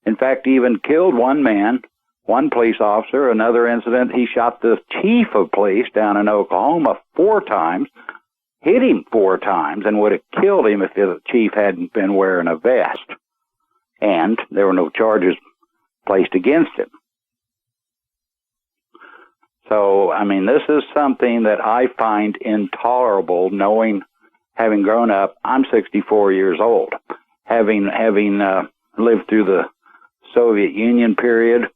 In fact, he even killed one man, one police officer. Another incident, he shot the chief of police down in Oklahoma 4 times, hit him 4 times, and would have killed him if the chief hadn't been wearing a vest. And there were no charges placed against him. So, I mean, this is something that I find intolerable, knowing, having grown up, I'm 64 years old, having lived through the Soviet Union period.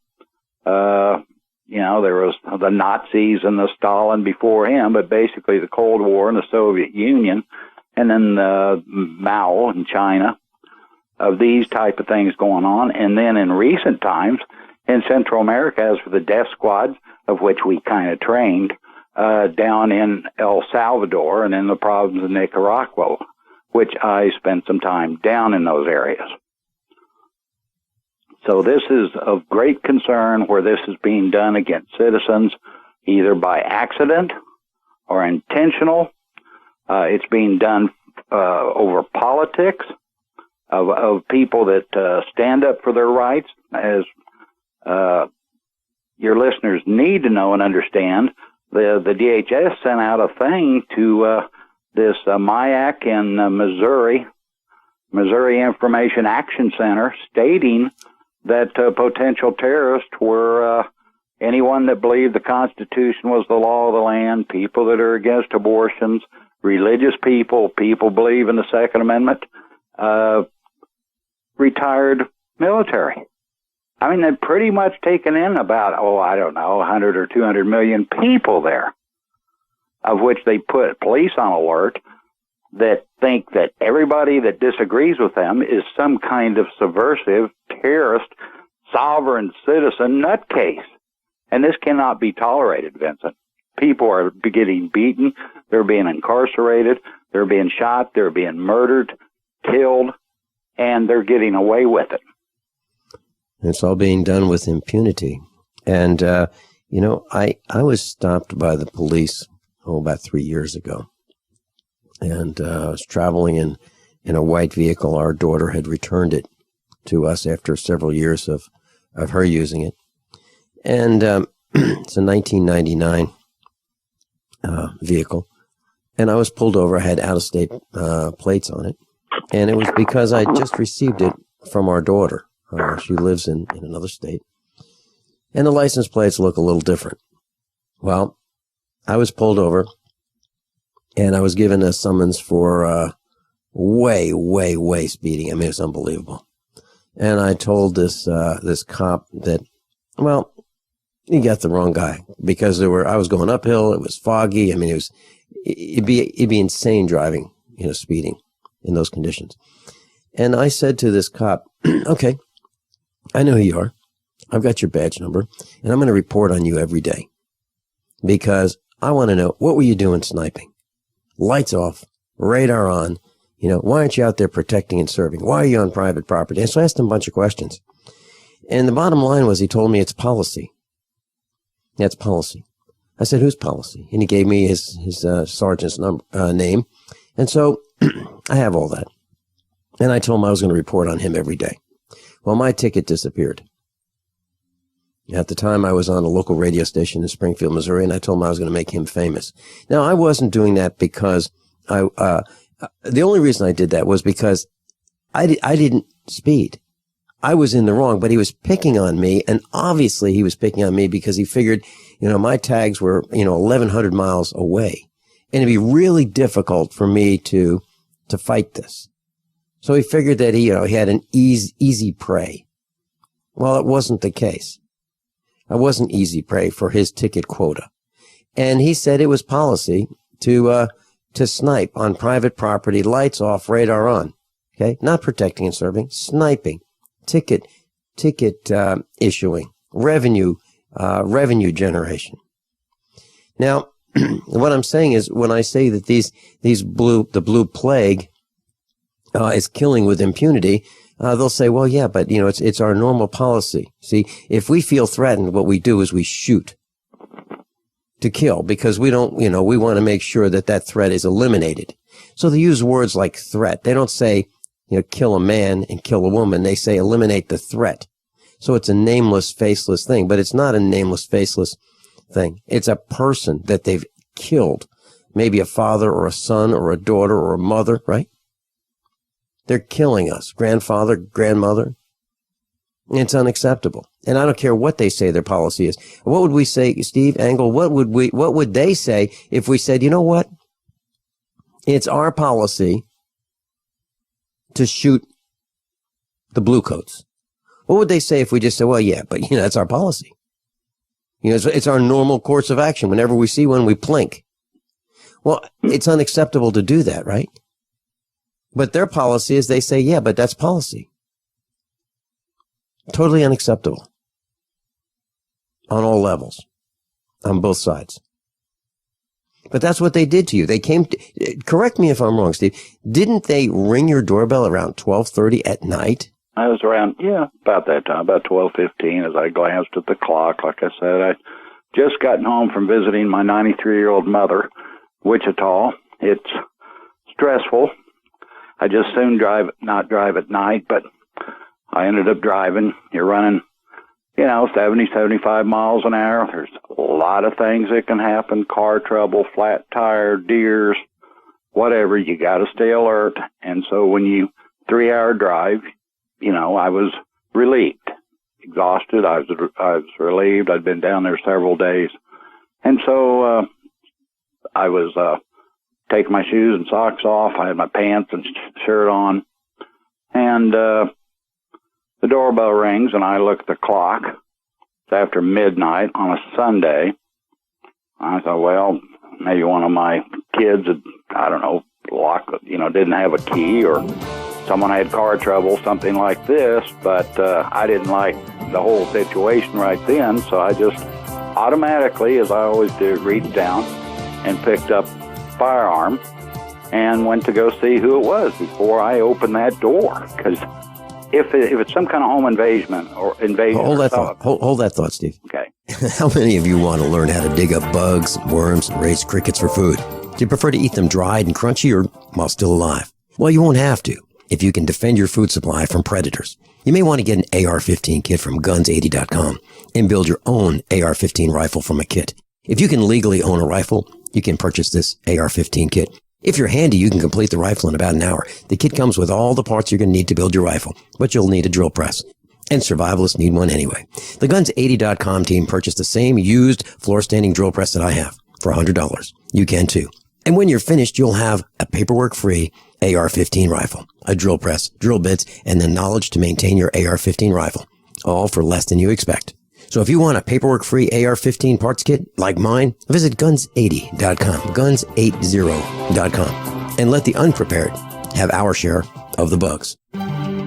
There was the Nazis and the Stalin before him, but basically the Cold War and the Soviet Union, and then Mao in China, of these type of things going on. And then in recent times, in Central America, as for the death squads, of which we kind of trained, down in El Salvador and in the province of Nicaragua, which I spent some time down in those areas. So this is of great concern where this is being done against citizens, either by accident or intentional. It's being done over politics of people that stand up for their rights. As your listeners need to know and understand, the DHS sent out a thing to this MIAC in Missouri Information Action Center, stating that potential terrorists were anyone that believed the Constitution was the law of the land, people that are against abortions, religious people believe in the Second Amendment, retired military I mean, they've pretty much taken in about, 100 or 200 million people there, of which they put police on alert that think that everybody that disagrees with them is some kind of subversive, terrorist, sovereign citizen nutcase. And this cannot be tolerated, Vincent. People are getting beaten, they're being incarcerated, they're being shot, they're being murdered, killed, and they're getting away with it. It's all being done with impunity. And, I was stopped by the police, about 3 years ago. And I was traveling in a white vehicle. Our daughter had returned it to us after several years of her using it. And it's a 1999 vehicle. And I was pulled over. I had out-of-state plates on it. And it was because I just received it from our daughter. She lives in another state. And the license plates look a little different. Well, I was pulled over, and I was given a summons for way speeding. I mean, it's unbelievable. And I told this cop that, well, you got the wrong guy, because I was going uphill. It was foggy. I mean, it'd be insane driving, speeding in those conditions. And I said to this cop, okay, I know who you are. I've got your badge number, and I'm going to report on you every day, because I want to know, what were you doing sniping? Lights off, radar on. Why aren't you out there protecting and serving? Why are you on private property? And so I asked him a bunch of questions. And the bottom line was, he told me it's policy. That's policy. I said, whose policy? And he gave me his sergeant's name. And so I have all that. And I told him I was going to report on him every day. Well, my ticket disappeared. At the time, I was on a local radio station in Springfield, Missouri, and I told him I was going to make him famous. Now, I wasn't doing that because the only reason I did that was because I didn't speed. I was in the wrong, but he was picking on me, and obviously he was picking on me because he figured, my tags were, 1,100 miles away, and it'd be really difficult for me to fight this. So he figured that he had an easy prey. Well, it wasn't the case. I wasn't easy prey for his ticket quota. And he said it was policy to snipe on private property, lights off, radar on. Okay? Not protecting and serving, sniping, ticket issuing, revenue generation. Now, what I'm saying is, when I say that the blue plague is killing with impunity, they'll say, well, yeah, but it's our normal policy. See, if we feel threatened, what we do is we shoot to kill, because we don't, we want to make sure that threat is eliminated. So they use words like threat. They don't say, kill a man and kill a woman. They say eliminate the threat. So it's a nameless, faceless thing, but it's not a nameless, faceless thing. It's a person that they've killed, maybe a father or a son or a daughter or a mother, right? They're killing us, grandfather, grandmother. It's unacceptable. And I don't care what they say their policy is. What would we say, Steve Engel, what would they say if we said, you know what? It's our policy to shoot the blue coats. What would they say if we just said, well, yeah, but that's our policy. It's our normal course of action. Whenever we see one, we plink. Well, it's unacceptable to do that, right? But their policy is, they say, yeah, but that's policy. Totally unacceptable. On all levels. On both sides. But that's what they did to you. They came to, correct me if I'm wrong, Steve. Didn't they ring your doorbell around 12:30 at night? I was around, about that time, about 12:15, as I glanced at the clock. Like I said, I just gotten home from visiting my 93-year-old mother, Wichita. It's stressful. I just soon not drive at night, but I ended up driving. You're running, 70, 75 miles an hour. There's a lot of things that can happen: car trouble, flat tire, deers, whatever. You got to stay alert. And so when you 3-hour drive, I was relieved, exhausted. I was relieved. I'd been down there several days. And so I was taking my shoes and socks off. I had my pants and shirt on. And The doorbell rings, and I look at the clock. It's after midnight on a Sunday. I thought, well, maybe one of my kids had, I don't know, didn't have a key, or someone had car trouble, something like this, but I didn't like the whole situation right then, so I just automatically, as I always do, reached down and picked up firearm and went to go see who it was before I opened that door. Because if it's some kind of home invasion or hold that thought. Hold that thought, Steve. Okay. How many of you want to learn how to dig up bugs, worms, and raise crickets for food? Do you prefer to eat them dried and crunchy or while still alive? Well, you won't have to if you can defend your food supply from predators. You may want to get an AR-15 kit from guns80.com and build your own AR-15 rifle from a kit. If you can legally own a rifle, you can purchase this AR-15 kit. If you're handy, you can complete the rifle in about an hour. The kit comes with all the parts you're going to need to build your rifle, but you'll need a drill press. And survivalists need one anyway. The Guns80.com team purchased the same used floor-standing drill press that I have for $100. You can too. And when you're finished, you'll have a paperwork-free AR-15 rifle, a drill press, drill bits, and the knowledge to maintain your AR-15 rifle, all for less than you expect. So if you want a paperwork-free AR-15 parts kit like mine, visit Guns80.com, Guns80.com, and let the unprepared have our share of the bugs.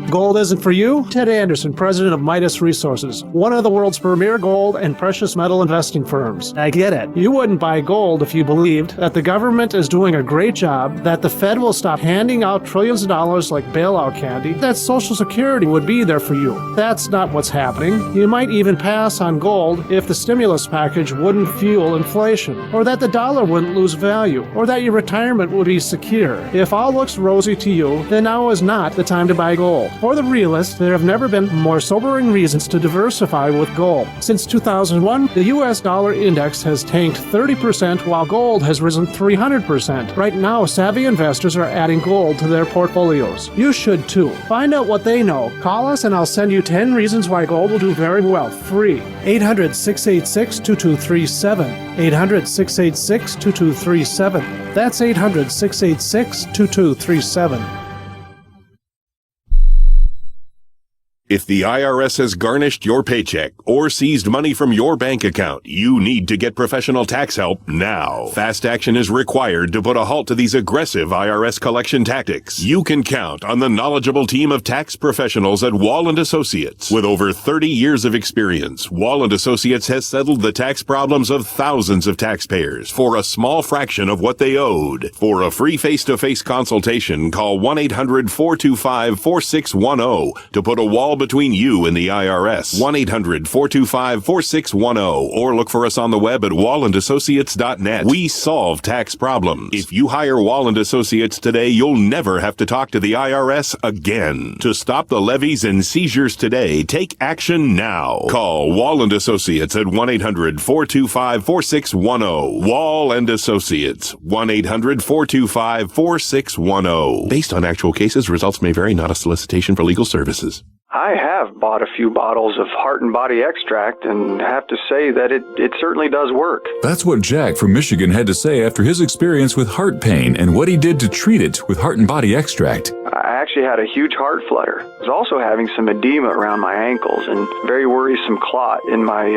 Gold isn't for you? Ted Anderson, president of Midas Resources, one of the world's premier gold and precious metal investing firms. I get it. You wouldn't buy gold if you believed that the government is doing a great job, that the Fed will stop handing out trillions of dollars like bailout candy, that Social Security would be there for you. That's not what's happening. You might even pass on gold if the stimulus package wouldn't fuel inflation, or that the dollar wouldn't lose value, or that your retirement would be secure. If all looks rosy to you, then now is not the time to buy gold. For the realist, there have never been more sobering reasons to diversify with gold. Since 2001, the U.S. dollar index has tanked 30% while gold has risen 300%. Right now, savvy investors are adding gold to their portfolios. You should too. Find out what they know. Call us and I'll send you 10 reasons why gold will do very well, free. 800-686-2237. 800-686-2237. That's 800-686-2237. If the IRS has garnished your paycheck or seized money from your bank account, you need to get professional tax help now. Fast action is required to put a halt to these aggressive IRS collection tactics. You can count on the knowledgeable team of tax professionals at Wall & Associates. With over 30 years of experience, Wall & Associates has settled the tax problems of thousands of taxpayers for a small fraction of what they owed. For a free face-to-face consultation, call 1-800-425-4610 to put a wall between you and the IRS. 1-800-425-4610 or look for us on the web at wallandassociates.net. We solve tax problems. If you hire Wall & Associates today, you'll never have to talk to the IRS again. To stop the levies and seizures today, take action now. Call Wall & Associates at 1-800-425-4610. Wall & Associates. 1-800-425-4610. Based on actual cases, results may vary, not a solicitation for legal services. I have bought a few bottles of Heart and Body Extract and have to say that it certainly does work. That's what Jack from Michigan had to say after his experience with heart pain and what he did to treat it with Heart and Body Extract. I actually had a huge heart flutter. I was also having some edema around my ankles and very worrisome clot in my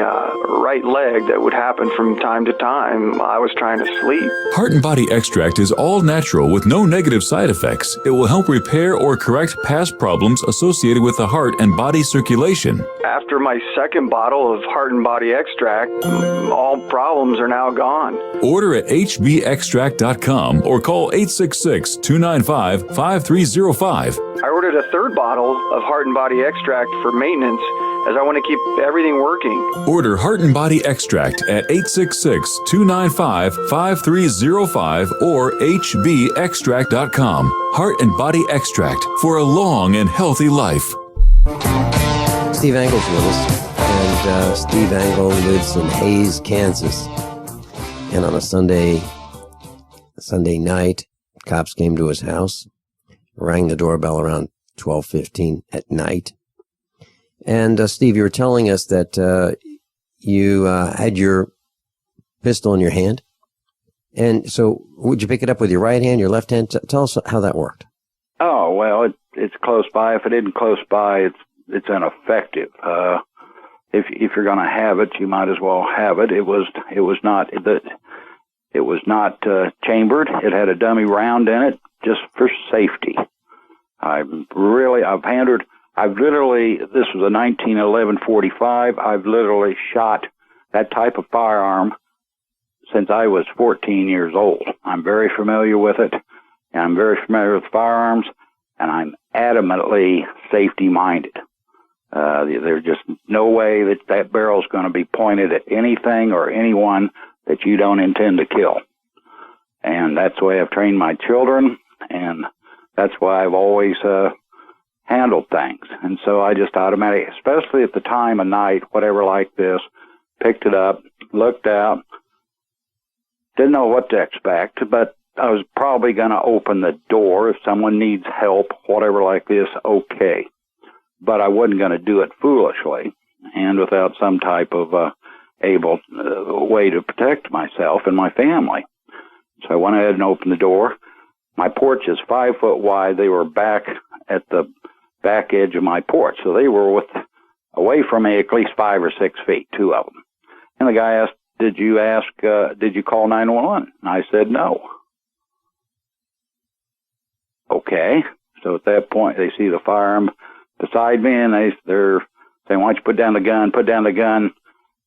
right leg that would happen from time to time. I was trying to sleep. Heart and Body Extract is all natural with no negative side effects. It will help repair or correct past problems associated with the heart and body circulation. After my second bottle of Heart and Body Extract, all problems are now gone. Order at hbextract.com or call 866-295-5305. I ordered a third bottle of Heart and Body Extract for maintenance as I want to keep everything working. Order Heart and Body Extract at 866-295-5305 or hbextract.com. Heart and Body Extract for a long and healthy life. Steve Angle's with us, and Steve Angle lives in Hayes, Kansas. And on a Sunday night, cops came to his house, rang the doorbell around 12:15 at night. And Steve, you were telling us that you had your pistol in your hand. And so would you pick it up with your right hand, your left hand? Tell us how that worked. Oh, well, it's close by. If it isn't close by, it's it's ineffective. If you're going to have it, you might as well have it. It was not chambered. It had a dummy round in it just for safety. I've literally, this was a 1911 45. I've literally shot that type of firearm since I was 14 years old. I'm very familiar with it, and I'm very familiar with firearms, and I'm adamantly safety-minded. There's just no way that barrel's going to be pointed at anything or anyone that you don't intend to kill. And that's the way I've trained my children, and that's why I've always handled things. And so I just automatically, especially at the time of night, whatever like this, picked it up, looked out, didn't know what to expect, but I was probably going to open the door if someone needs help, whatever like this, okay. But I wasn't going to do it foolishly and without some type of way to protect myself and my family. So I went ahead and opened the door. My porch is 5 foot wide. They were back at the back edge of my porch. So they were away from me at least 5 or 6 feet, two of them. And the guy asked, did you call 911? And I said, no. Okay. So at that point, they see the firearm beside me, and they're saying, why don't you put down the gun?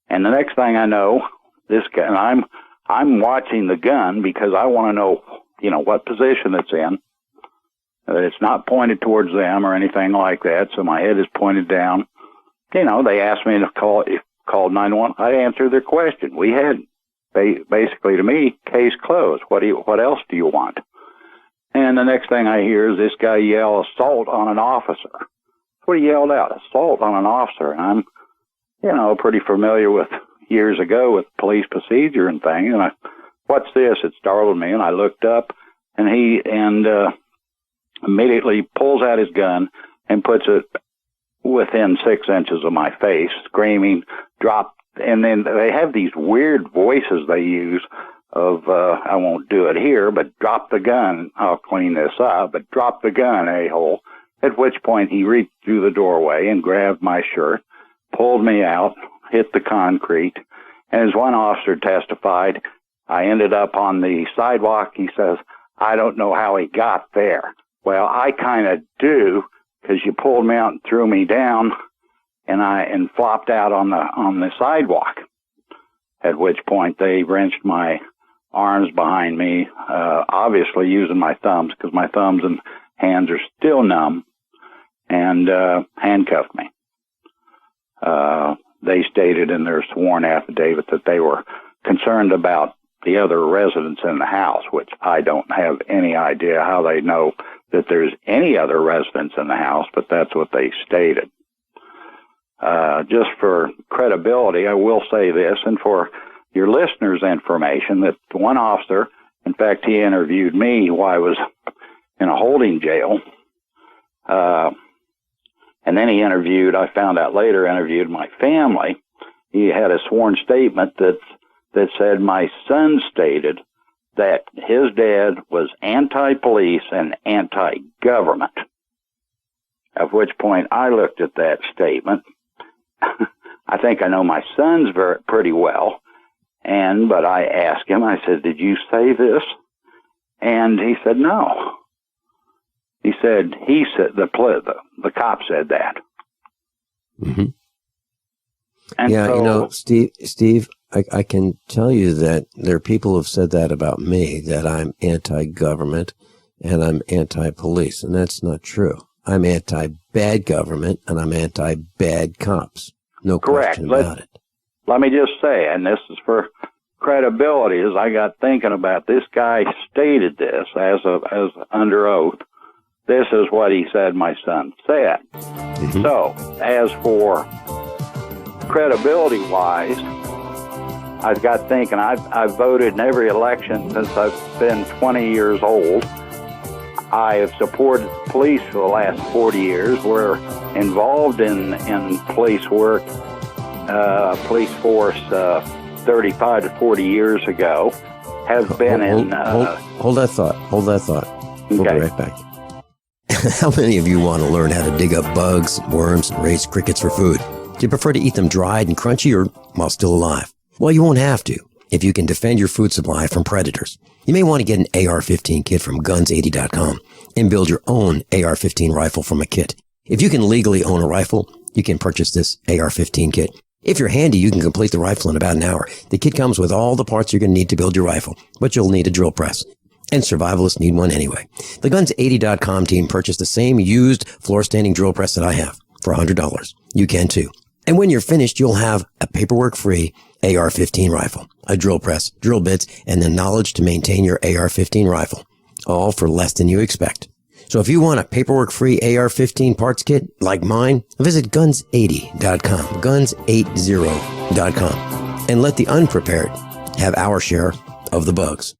And the next thing I know, this guy, and I'm watching the gun because I want to know, what position it's in. It's not pointed towards them or anything like that, so my head is pointed down. They asked me to call 911. I answered their question. We had, basically to me, case closed. What else do you want? And the next thing I hear is this guy yell, assault on an officer. That's what he yelled out, assault on an officer. And I'm, pretty familiar with years ago with police procedure and things. And what's this? It startled me, and I looked up, and he immediately pulls out his gun and puts it within 6 inches of my face, screaming, drop. And then they have these weird voices they use of, I won't do it here, but drop the gun. I'll clean this up, but drop the gun, a-hole. At which point he reached through the doorway and grabbed my shirt, pulled me out, hit the concrete. And as one officer testified, I ended up on the sidewalk. He says, I don't know how he got there. Well, I kind of do, because you pulled me out and threw me down, and flopped out on the sidewalk. At which point they wrenched my arms behind me, obviously using my thumbs, because my thumbs and hands are still numb, and handcuffed me. They stated in their sworn affidavit that they were concerned about the other residents in the house, which I don't have any idea how they know that there's any other residents in the house, but that's what they stated. Just for credibility, I will say this, and for your listeners' information, that one officer, in fact, he interviewed me while I was in a holding jail, and then he I found out later, interviewed my family. He had a sworn statement that said my son stated that his dad was anti-police and anti-government. At which point I looked at that statement. I think I know my sons pretty well, but I asked him, I said, did you say this? And he said, no. He said, the cop said that. Mm-hmm. And yeah, so, Steve, I can tell you that there are people who have said that about me, that I'm anti-government and I'm anti-police, and that's not true. I'm anti-bad government and I'm anti-bad cops. No question about it. Let me just say, and this is for credibility, as I got thinking about this guy stated this as under oath. This is what he said my son said. Mm-hmm. So, as for credibility-wise, I've got thinking, I've voted in every election since I've been 20 years old. I have supported police for the last 40 years. We're involved in police work, police force 35 to 40 years ago. Have been hold that thought. We'll be right back. How many of you want to learn how to dig up bugs, worms, and raise crickets for food? Do you prefer to eat them dried and crunchy or while still alive? Well, you won't have to if you can defend your food supply from predators. You may want to get an AR-15 kit from guns80.com and build your own AR-15 rifle from a kit. If you can legally own a rifle, you can purchase this AR-15 kit. If you're handy, you can complete the rifle in about an hour. The kit comes with all the parts you're going to need to build your rifle, but you'll need a drill press. And survivalists need one anyway. The Guns80.com team purchased the same used floor-standing drill press that I have for $100. You can too. And when you're finished, you'll have a paperwork-free AR-15 rifle, a drill press, drill bits, and the knowledge to maintain your AR-15 rifle, all for less than you expect. So if you want a paperwork-free AR-15 parts kit like mine, visit Guns80.com, Guns80.com, and let the unprepared have our share of the bugs.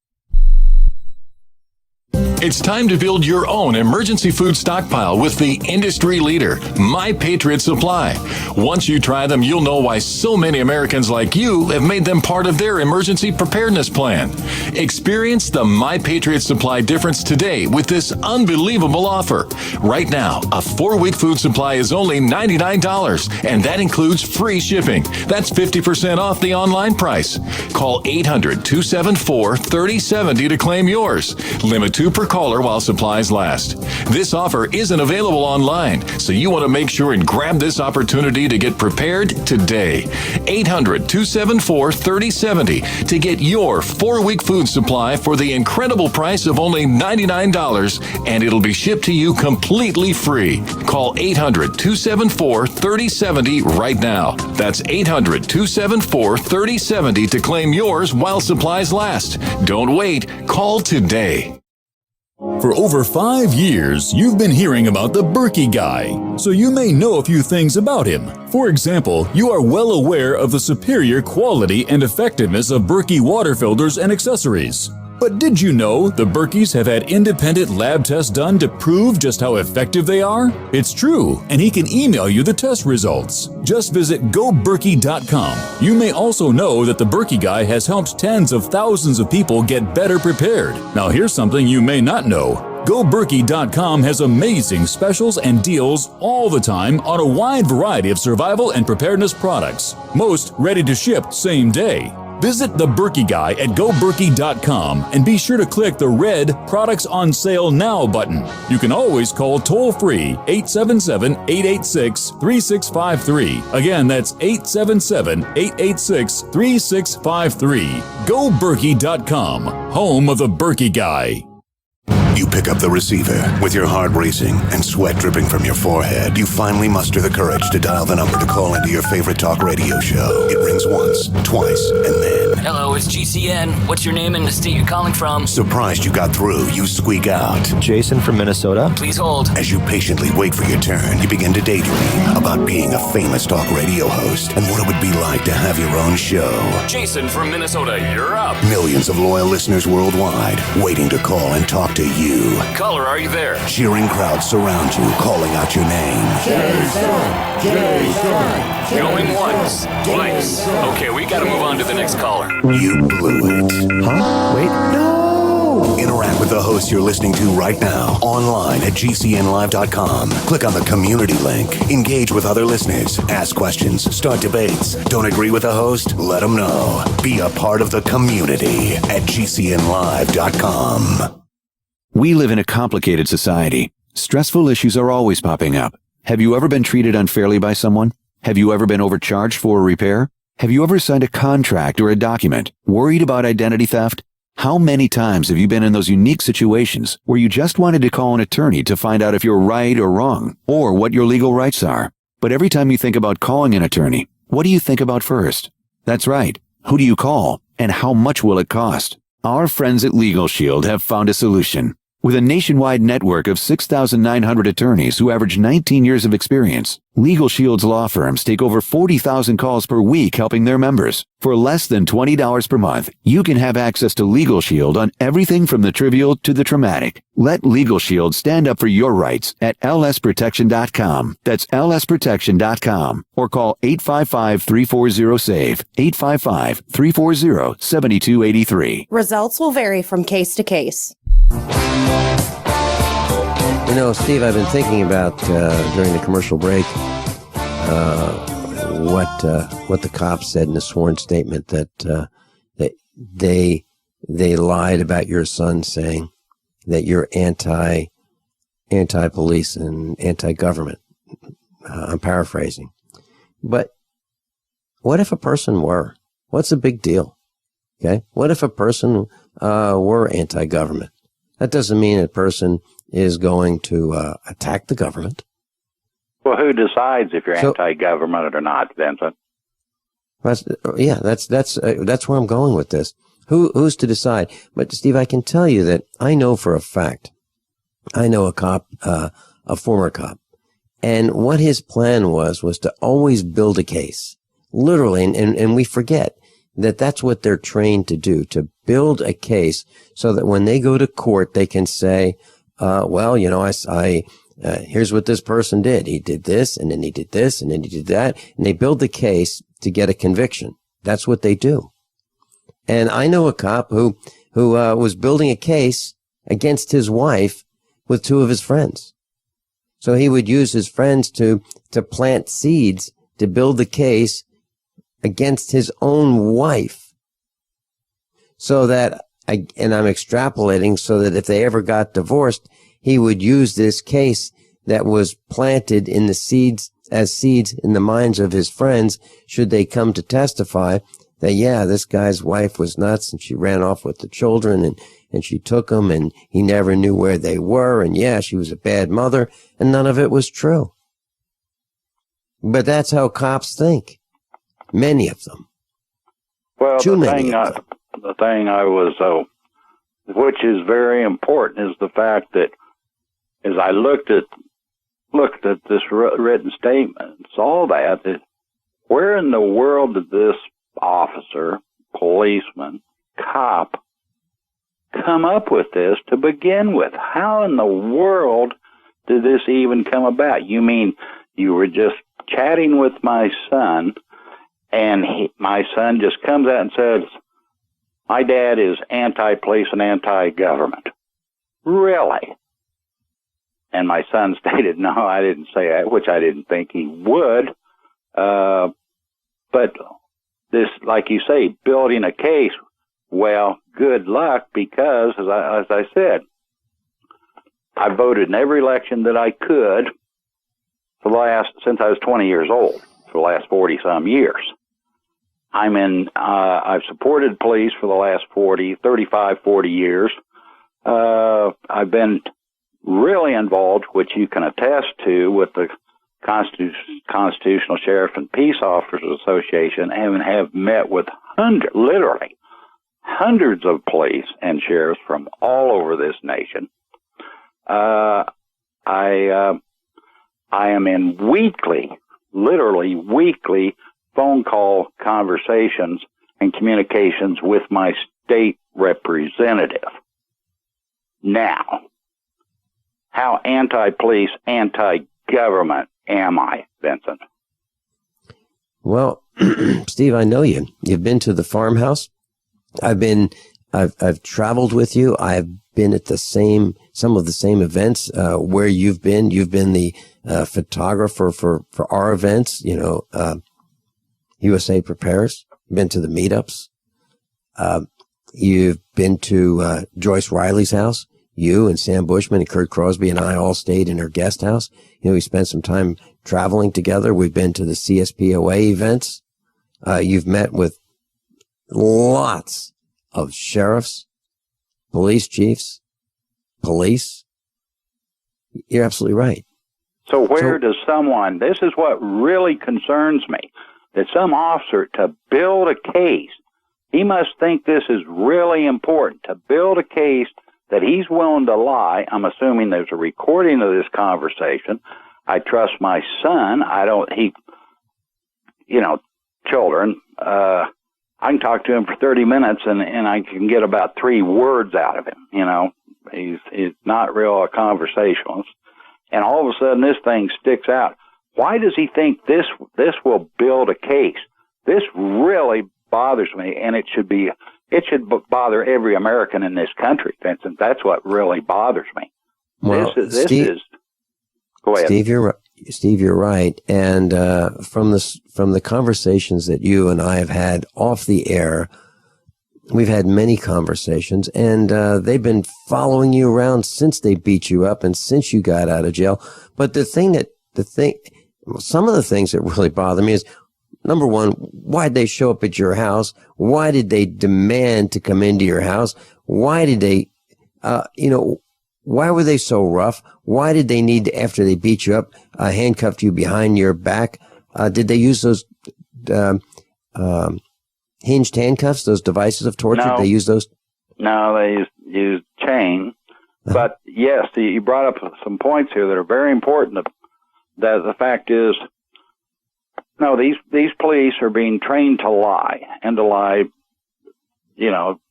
It's time to build your own emergency food stockpile with the industry leader, My Patriot Supply. Once you try them, you'll know why so many Americans like you have made them part of their emergency preparedness plan. Experience the My Patriot Supply difference today with this unbelievable offer. Right now, a 4-week food supply is only $99, and that includes free shipping. That's 50% off the online price. Call 800-274-3070 to claim yours. Limit 2 per caller while supplies last. This offer isn't available online, so you want to make sure and grab this opportunity to get prepared today. 800-274-3070 to get your 4-week food supply for the incredible price of only $99, and it'll be shipped to you completely free. Call 800-274-3070 right now. That's 800-274-3070 to claim yours while supplies last. Don't wait. Call today. For over 5 years, you've been hearing about the Berkey guy, so you may know a few things about him. For example, you are well aware of the superior quality and effectiveness of Berkey water filters and accessories. But did you know the Berkeys have had independent lab tests done to prove just how effective they are? It's true, and he can email you the test results. Just visit GoBerkey.com. You may also know that the Berkey guy has helped tens of thousands of people get better prepared. Now here's something you may not know. GoBerkey.com has amazing specials and deals all the time on a wide variety of survival and preparedness products. Most ready to ship same day. Visit the Berkey Guy at GoBerkey.com and be sure to click the red Products on Sale Now button. You can always call toll-free 877-886-3653. Again, that's 877-886-3653. GoBerkey.com, home of the Berkey Guy. You pick up the receiver with your heart racing and sweat dripping from your forehead. You finally muster the courage to dial the number to call into your favorite talk radio show. It rings once, twice, and then... Hello, it's GCN. What's your name and the state you're calling from? Surprised you got through, you squeak out. Jason from Minnesota. Please hold. As you patiently wait for your turn, you begin to daydream about being a famous talk radio host and what it would be like to have your own show. Jason from Minnesota, you're up. Millions of loyal listeners worldwide waiting to call and talk to you. Caller, are you there? Cheering crowds surround you, calling out your name. Jason! Jason! Going once, twice. Okay, we gotta move on to the next caller. You blew it. Huh? Wait, no! Interact with the host you're listening to right now, online at GCNlive.com. Click on the community link. Engage with other listeners. Ask questions. Start debates. Don't agree with the host? Let them know. Be a part of the community at GCNlive.com. We live in a complicated society. Stressful issues are always popping up. Have you ever been treated unfairly by someone? Have you ever been overcharged for a repair? Have you ever signed a contract or a document? Worried about identity theft? How many times have you been in those unique situations where you just wanted to call an attorney to find out if you're right or wrong, or what your legal rights are? But every time you think about calling an attorney, what do you think about first? That's right. Who do you call, and how much will it cost? Our friends at Legal Shield have found a solution. With a nationwide network of 6,900 attorneys who average 19 years of experience, Legal Shield's law firms take over 40,000 calls per week helping their members. For less than $20 per month, you can have access to Legal Shield on everything from the trivial to the traumatic. Let Legal Shield stand up for your rights at lsprotection.com. That's lsprotection.com. Or call 855-340-SAVE, 855-340-7283. Results will vary from case to case. You know, Steve, I've been thinking about during the commercial break what the cops said in a sworn statement that they lied about your son, saying that you're anti-police and anti-government. I'm paraphrasing, but what if a person were? What's the big deal? Okay, what if a person were anti-government? That doesn't mean a person is going to attack the government. Well, who decides if you're anti-government or not, Vincent? That's where I'm going with this. Who's to decide? But Steve, I can tell you that I know for a fact. I know a cop, a former cop, and what his plan was to always build a case, literally, and we forget that that's what they're trained to do, to build a case so that when they go to court, they can say, well, you know, here's what this person did. He did this, and then he did this, and then he did that. And they build the case to get a conviction. That's what they do. And I know a cop who was building a case against his wife with two of his friends. So he would use his friends to plant seeds to build the case against his own wife. So that, and I'm extrapolating, so that if they ever got divorced, he would use this case that was planted in the seeds as seeds in the minds of his friends, should they come to testify that, yeah, this guy's wife was nuts and she ran off with the children and she took them and he never knew where they were. And yeah, she was a bad mother, and none of it was true. But that's how cops think. Many of them. Well, the thing I was, which is very important, is the fact that as I looked at this written statement and saw that where in the world did this officer, policeman, cop come up with this to begin with? How in the world did this even come about? You mean you were just chatting with my son, and my son just comes out and says, my dad is anti-police and anti-government? Really? And my son stated, no, I didn't say that, which I didn't think he would. But this, like you say, building a case, well, good luck, because, as I said, I voted in every election that I could since I was 20 years old, for the last 40-some years. I've supported police for the last 35, 40 years. I've been really involved, which you can attest to, with the Constitutional Sheriff and Peace Officers Association, and have met with literally hundreds of police and sheriffs from all over this nation. I am in literally weekly phone call conversations and communications with my state representative. Now, how anti-police, anti-government am I, Vincent? Well, Steve, I know you. You've been to the farmhouse. I've traveled with you. I've been at some of the same events where you've been. You've been the photographer for our events. You know, USA Prepares. Been to the meetups. You've been to Joyce Riley's house. You and Sam Bushman and Kurt Crosby and I all stayed in her guest house. You know, we spent some time traveling together. We've been to the CSPOA events. You've met with lots of sheriffs, police chiefs, police. You're absolutely right. So where does someone, this is what really concerns me, that some officer, to build a case, he must think this is really important, to build a case that he's willing to lie. I'm assuming there's a recording of this conversation. I trust my son. Children, I can talk to him for 30 minutes and I can get about 3 words out of him. You know, he's not real a conversationalist. And all of a sudden this thing sticks out. Why does he think this will build a case? This really bothers me, and it should bother every American in this country, Vincent. That's what really bothers me. Well, this Steve, is. Go ahead. Steve, you're right. And from the conversations that you and I have had off the air, we've had many conversations, and they've been following you around since they beat you up and since you got out of jail. But some of the things that really bother me is, number one, why'd they show up at your house? Why did they demand to come into your house? Why did they, why were they so rough? Why did they need to, after they beat you up, handcuffed you behind your back? Did they use those hinged handcuffs, those devices of torture? No. Did they use those? No, they used chain. But yes, you brought up some points here that are very important. That the fact is, no, these police are being trained to lie, and to lie,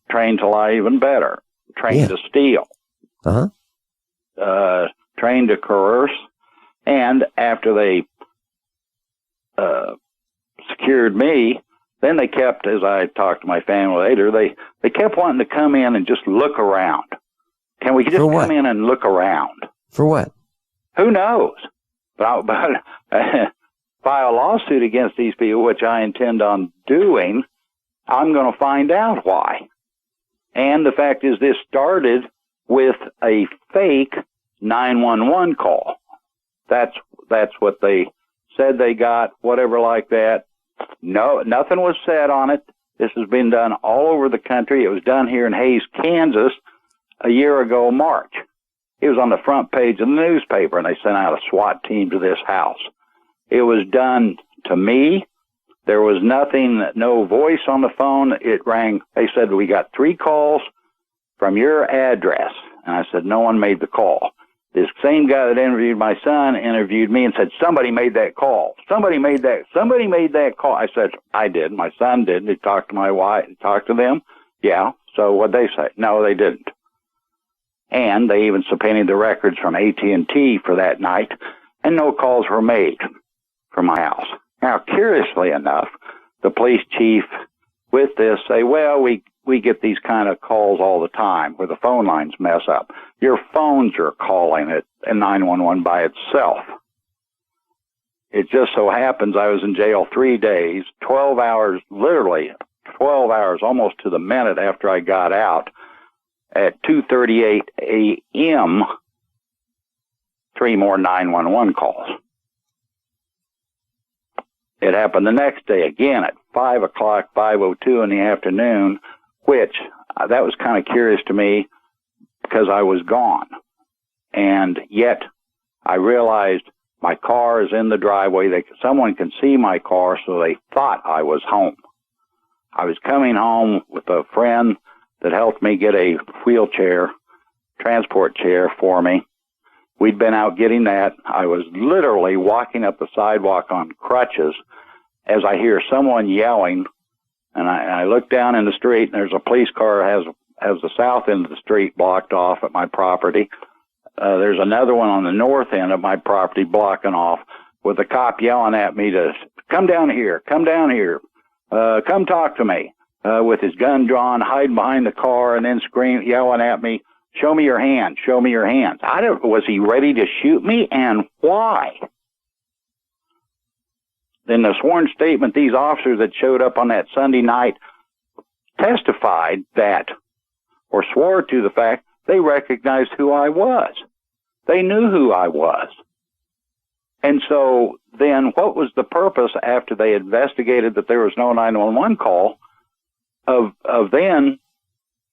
trained to lie even better, trained to steal, trained to coerce, and after they secured me, then they kept, as I talked to my family later, they kept wanting to come in and just look around. Can we just come in and look around? For what? Who knows? But file a lawsuit against these people, which I intend on doing. I'm going to find out why. And the fact is, this started with a fake 911 call. That's what they said they got, whatever like that. No, nothing was said on it. This has been done all over the country. It was done here in Hays, Kansas, a year ago, March. It was on the front page of the newspaper, and they sent out a SWAT team to this house. It was done to me. There was nothing, no voice on the phone. It rang. They said, we got 3 calls from your address. And I said, no one made the call. This same guy that interviewed my son interviewed me and said, somebody made that call. Somebody made that call. I said, I did. My son did. He talked to my wife, talked to them. Yeah. So what'd they say? No, they didn't. And they even subpoenaed the records from AT&T for that night, and no calls were made from my house. Now, curiously enough, the police chief with this say, well, we get these kind of calls all the time where the phone lines mess up. Your phones are calling it in 911 by itself. It just so happens I was in jail 3 days, 12 hours, literally 12 hours, almost to the minute after I got out. At 2:38 a.m., 3 more 911 calls. It happened the next day again at 5 o'clock, 5:02 in the afternoon, which that was kind of curious to me because I was gone. And yet I realized my car is in the driveway. Someone can see my car, so they thought I was home. I was coming home with a friend that helped me get a wheelchair, transport chair for me. We'd been out getting that. I was literally walking up the sidewalk on crutches as I hear someone yelling, and I look down in the street, and there's a police car has the south end of the street blocked off at my property. There's another one on the north end of my property blocking off with a cop yelling at me to come down here, come talk to me. With his gun drawn, hiding behind the car, and then yelling at me, show me your hands, show me your hands. Was he ready to shoot me, and why? In the sworn statement, these officers that showed up on that Sunday night testified that, or swore to the fact, they recognized who I was. They knew who I was. And so then what was the purpose after they investigated that there was no 911 call? Of then,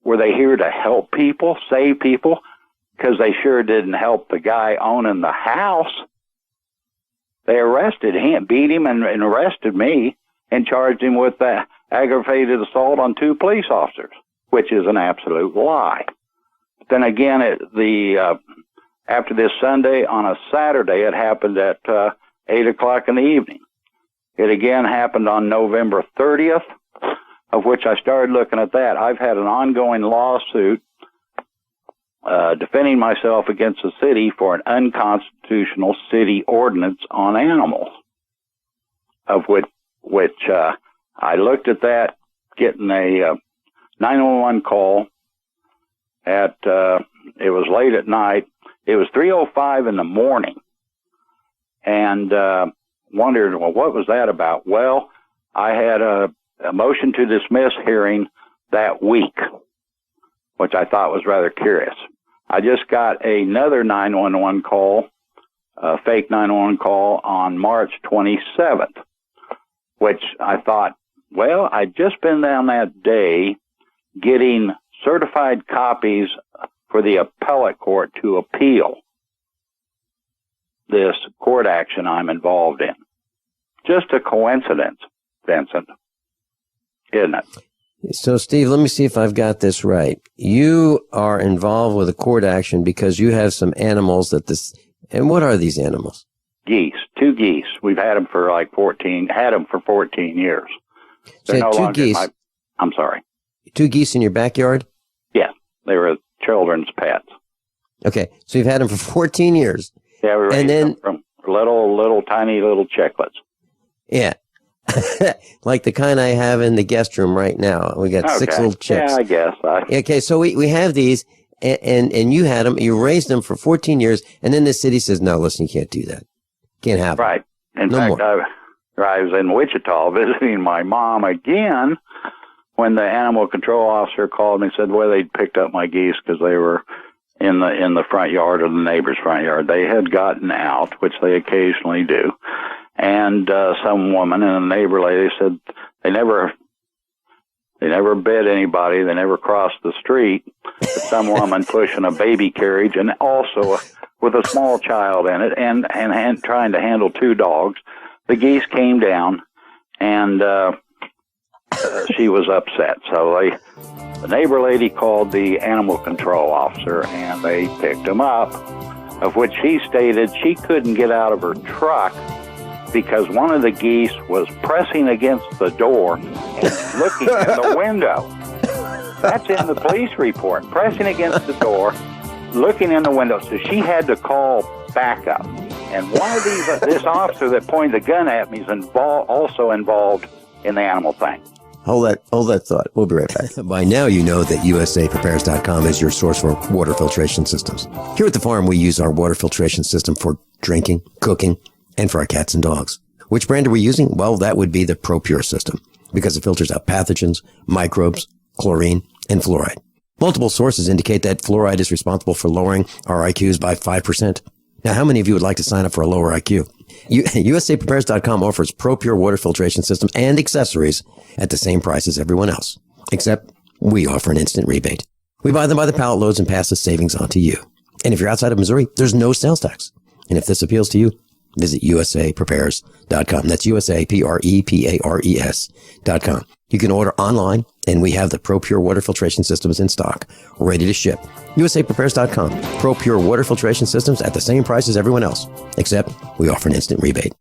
were they here to help people, save people? Because they sure didn't help the guy owning the house. They arrested him, beat him, and arrested me, and charged him with aggravated assault on 2 police officers, which is an absolute lie. Then again, after this Sunday, on a Saturday, it happened at 8 o'clock in the evening. It again happened on November 30th. Of which I started looking at that. I've had an ongoing lawsuit defending myself against the city for an unconstitutional city ordinance on animals, of which I looked at that, getting a 911 call it was late at night. It was 3:05 in the morning, and wondered, well, what was that about? Well, I had a motion to dismiss hearing that week, which I thought was rather curious. I just got another 911 call, a fake 911 call on March 27th, which I thought, well, I'd just been down that day getting certified copies for the appellate court to appeal this court action I'm involved in. Just a coincidence, Vincent, isn't it? So, Steve, let me see if I've got this right. You are involved with a court action because you have some animals and what are these animals? Geese, 2 geese. We've had them for 14 years. They're no longer geese. I'm sorry. 2 geese in your backyard? Yes, they were children's pets. Okay, so you've had them for 14 years. Yeah, we raised them from little tiny chicklets. Yeah. Like the kind I have in the guest room right now. We got 6 little chicks. Yeah, I guess. Okay, so we have these, and you had them, you raised them for 14 years, and then the city says, no, listen, you can't do that. Can't have them. Right. In fact, I was in Wichita visiting my mom again when the animal control officer called me and said, well, they'd picked up my geese because they were in the front yard of the neighbor's front yard. They had gotten out, which they occasionally do. And some woman and a neighbor lady said they never bit anybody. They never crossed the street. But some woman pushing a baby carriage and also with a small child in it and trying to handle 2 dogs. The geese came down and she was upset. So the neighbor lady called the animal control officer and they picked them up, of which she stated she couldn't get out of her truck because one of the geese was pressing against the door and looking in the window. That's in the police report. Pressing against the door, looking in the window. So she had to call backup. And one of this officer that pointed the gun at me is also involved in the animal thing. Hold that thought. We'll be right back. By now, you know that USAPrepares.com is your source for water filtration systems. Here at the farm, we use our water filtration system for drinking, cooking, and for our cats and dogs. Which brand are we using? Well, that would be the ProPure system because it filters out pathogens, microbes, chlorine, and fluoride. Multiple sources indicate that fluoride is responsible for lowering our IQs by 5%. Now, how many of you would like to sign up for a lower IQ? USAPrepares.com offers ProPure water filtration system and accessories at the same price as everyone else, except we offer an instant rebate. We buy them by the pallet loads and pass the savings on to you. And if you're outside of Missouri, there's no sales tax. And if this appeals to you, visit USAPrepares.com. That's USAPrepares.com. You can order online, and we have the ProPure water filtration systems in stock, ready to ship. USAPrepares.com. ProPure water filtration systems at the same price as everyone else, except we offer an instant rebate.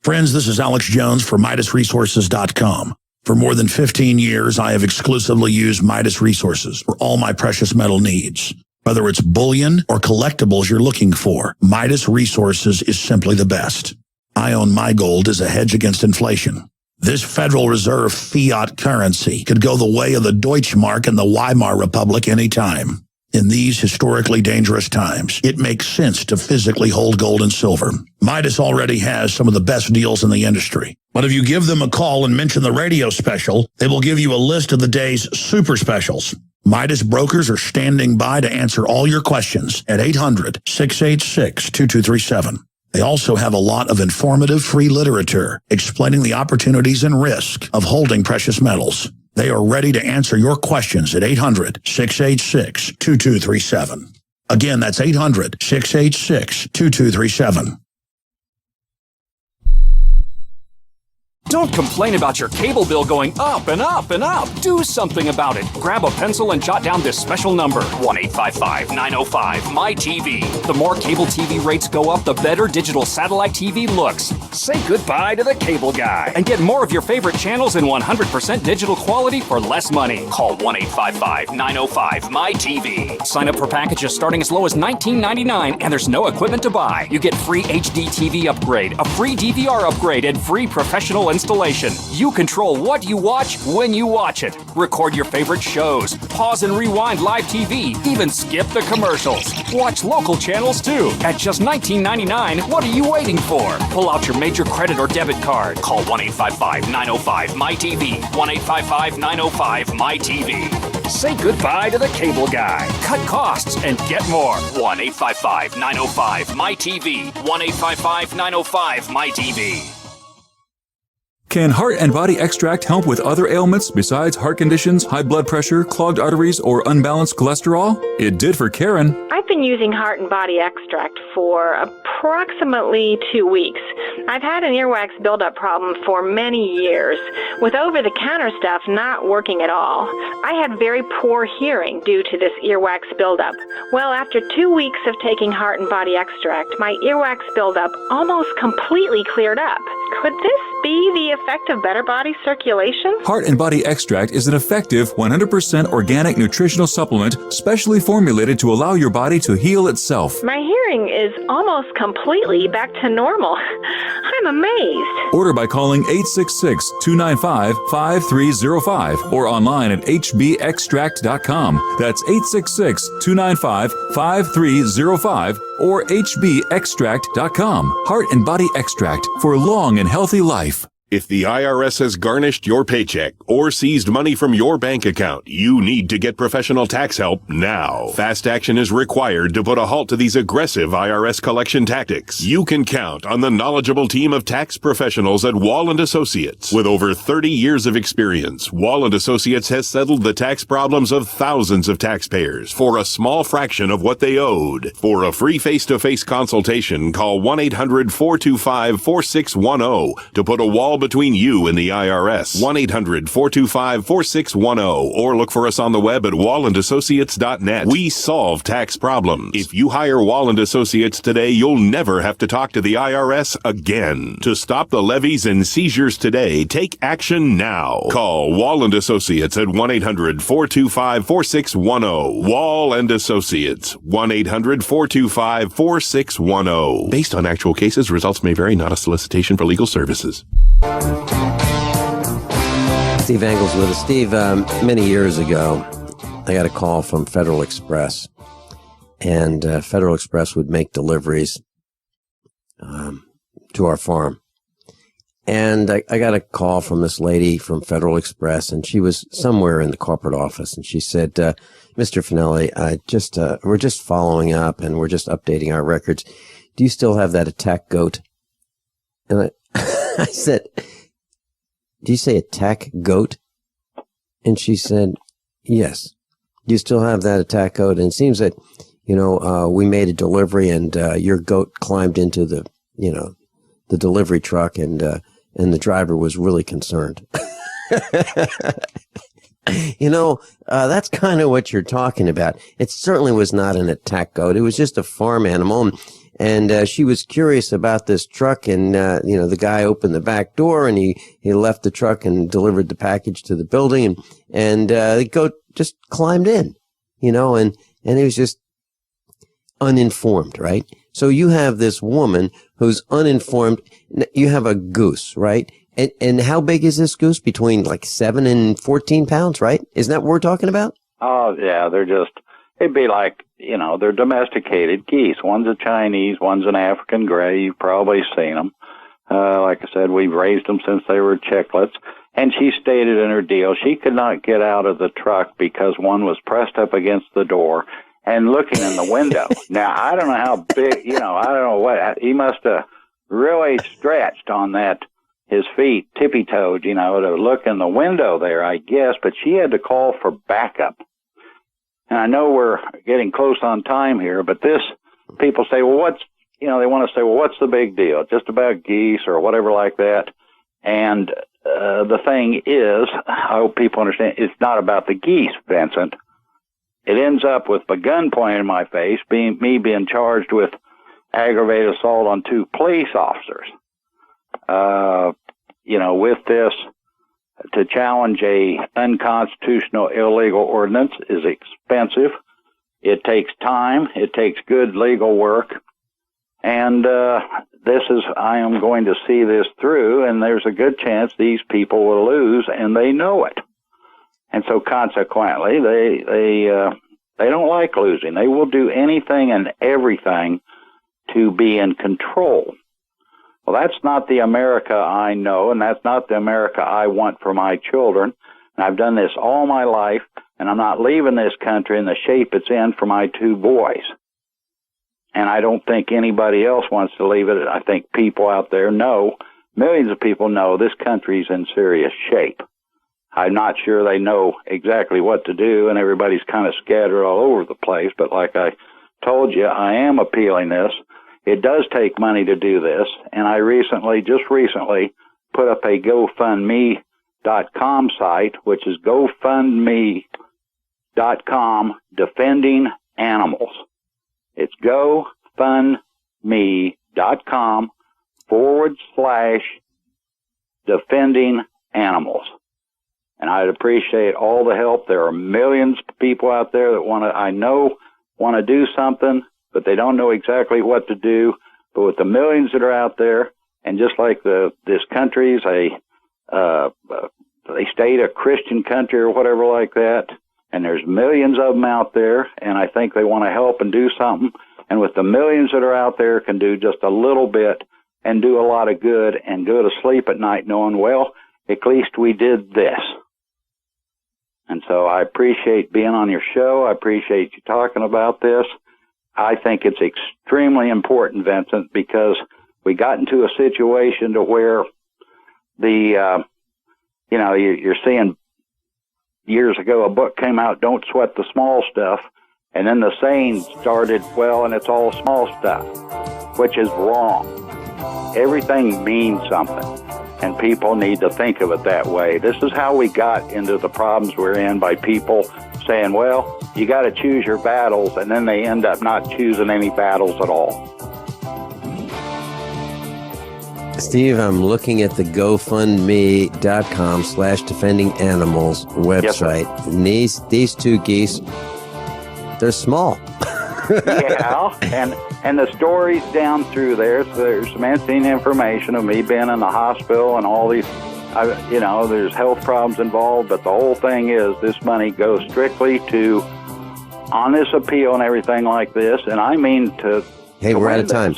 Friends, this is Alex Jones for MidasResources.com. For more than 15 years, I have exclusively used Midas Resources for all my precious metal needs. Whether it's bullion or collectibles you're looking for, Midas Resources is simply the best. I own my gold as a hedge against inflation. This Federal Reserve fiat currency could go the way of the Deutschmark and the Weimar Republic anytime. In these historically dangerous times, it makes sense to physically hold gold and silver. Midas already has some of the best deals in the industry. But if you give them a call and mention the radio special, they will give you a list of the day's super specials. Midas brokers are standing by to answer all your questions at 800-686-2237. They also have a lot of informative free literature explaining the opportunities and risk of holding precious metals. They are ready to answer your questions at 800-686-2237. Again, that's 800-686-2237. Don't complain about your cable bill going up and up and up. Do something about it. Grab a pencil and jot down this special number, 1-855-905-MY-TV. The more cable TV rates go up, the better digital satellite TV looks. Say goodbye to the cable guy and get more of your favorite channels in 100% digital quality for less money. Call 1-855-905-MY-TV. Sign up for packages starting as low as $19.99 and there's no equipment to buy. You get free HD TV upgrade, a free DVR upgrade, and free professional installation. You control what you watch when you watch it. Record your favorite shows. Pause and rewind live TV. Even skip the commercials. Watch local channels too. At just $19.99, what are you waiting for? Pull out your major credit or debit card. Call 1-855-905-MyTV. 1-855-905-MyTV. Say goodbye to the cable guy. Cut costs and get more. 1-855-905-MyTV. 1-855-905-MyTV. Can Heart and Body Extract help with other ailments besides heart conditions, high blood pressure, clogged arteries, or unbalanced cholesterol? It did for Karen. I've been using Heart and Body Extract for approximately 2 weeks. I've had an earwax buildup problem for many years, with over-the-counter stuff not working at all. I had very poor hearing due to this earwax buildup. Well, after 2 weeks of taking Heart and Body Extract, my earwax buildup almost completely cleared up. Could this be the effect of better body circulation? Heart and Body Extract is an effective 100% organic nutritional supplement specially formulated to allow your body to heal itself. My hearing is almost completely back to normal. I'm amazed. Order by calling 866-295-5305 or online at hbextract.com. That's 866-295-5305 or hbextract.com. Heart and Body Extract for long and healthy life. If the IRS has garnished your paycheck or seized money from your bank account, you need to get professional tax help now. Fast action is required to put a halt to these aggressive IRS collection tactics. You can count on the knowledgeable team of tax professionals at Wall & Associates. With over 30 years of experience, Wall & Associates has settled the tax problems of thousands of taxpayers for a small fraction of what they owed. For a free face-to-face consultation, call 1-800-425-4610 to put a wall between you and the IRS. 1-800-425-4610 or look for us on the web at wallandassociates.net. We solve tax problems. If you hire Wall & Associates today, you'll never have to talk to the IRS again. To stop the levies and seizures today, take action now. Call Wall & Associates at 1-800-425-4610. Wall & Associates. 1-800-425-4610. Based on actual cases, results may vary, not a solicitation for legal services. Steve Engel's with us. Steve, many years ago, I got a call from Federal Express, and Federal Express would make deliveries to our farm. And I got a call from this lady from Federal Express, and she was somewhere in the corporate office, and she said, Mr. Finelli, we're just following up, and we're just updating our records. Do you still have that attack goat? And I said, do you say attack goat? And she said, yes. You still have that attack goat? And it seems that, we made a delivery and your goat climbed into the delivery truck and the driver was really concerned. That's kind of what you're talking about. It certainly was not an attack goat. It was just a farm animal. And she was curious about this truck, and the guy opened the back door, and he left the truck and delivered the package to the building, and the goat just climbed in, and he was just uninformed, right? So you have this woman who's uninformed. You have a goose, right? And how big is this goose? Between like 7 and 14 pounds, right? Isn't that what we're talking about? Oh yeah, it'd be like, they're domesticated geese. One's a Chinese, one's an African gray. You've probably seen them. Like I said, we've raised them since they were chicklets. And she stated in her deal she could not get out of the truck because one was pressed up against the door and looking in the window. Now, I don't know how big, I don't know what, he must have really stretched on that, his feet, tippy-toed, to look in the window there, I guess. But she had to call for backup. And I know we're getting close on time here, but people say, well, they want to say, well, what's the big deal? Just about geese or whatever like that. And the thing is, I hope people understand, it's not about the geese, Vincent. It ends up with a gun pointed in my face, me being charged with aggravated assault on 2 police officers. With this, to challenge a unconstitutional illegal ordinance is expensive. It takes time. It takes good legal work. And I am going to see this through, and there's a good chance these people will lose, and they know it. And so consequently, they don't like losing. They will do anything and everything to be in control. Well, that's not the America I know, and that's not the America I want for my children. And I've done this all my life, and I'm not leaving this country in the shape it's in for my 2 boys. And I don't think anybody else wants to leave it. I think people out there know, millions of people know, this country's in serious shape. I'm not sure they know exactly what to do, and everybody's kind of scattered all over the place. But like I told you, I am appealing this. It does take money to do this, and I just recently, put up a GoFundMe.com site, which is GoFundMe.com Defending Animals. It's GoFundMe.com/Defending Animals. And I'd appreciate all the help. There are millions of people out there that want to do something, but they don't know exactly what to do. But with the millions that are out there, and just like this country is they stayed a Christian country or whatever like that, and there's millions of them out there, and I think they want to help and do something. And with the millions that are out there, can do just a little bit and do a lot of good and go to sleep at night knowing, well, at least we did this. And so I appreciate being on your show. I appreciate you talking about this. I think it's extremely important, Vincent, because we got into a situation to where you're seeing years ago a book came out, Don't Sweat the Small Stuff, and then the saying started, well, and it's all small stuff, which is wrong. Everything means something, and people need to think of it that way. This is how we got into the problems we're in, by people saying, well, you got to choose your battles, and then they end up not choosing any battles at all. Steve, I'm looking at the GoFundMe.com/Defending Animals website. Yes, and these 2 geese, they're small. Yeah, and the stories down through there, so there's some interesting information of me being in the hospital and all these, there's health problems involved, but the whole thing is this money goes strictly to, on this appeal and everything like this, and I mean to... Hey, we're out of time.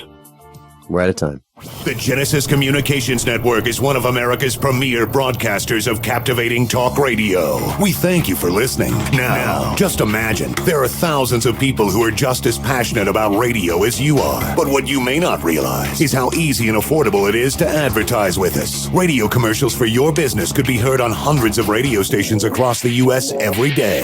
We're out of time. The Genesis Communications Network is one of America's premier broadcasters of captivating talk radio. We thank you for listening. Now, just imagine, there are thousands of people who are just as passionate about radio as you are. But what you may not realize is how easy and affordable it is to advertise with us. Radio commercials for your business could be heard on hundreds of radio stations across the U.S. every day.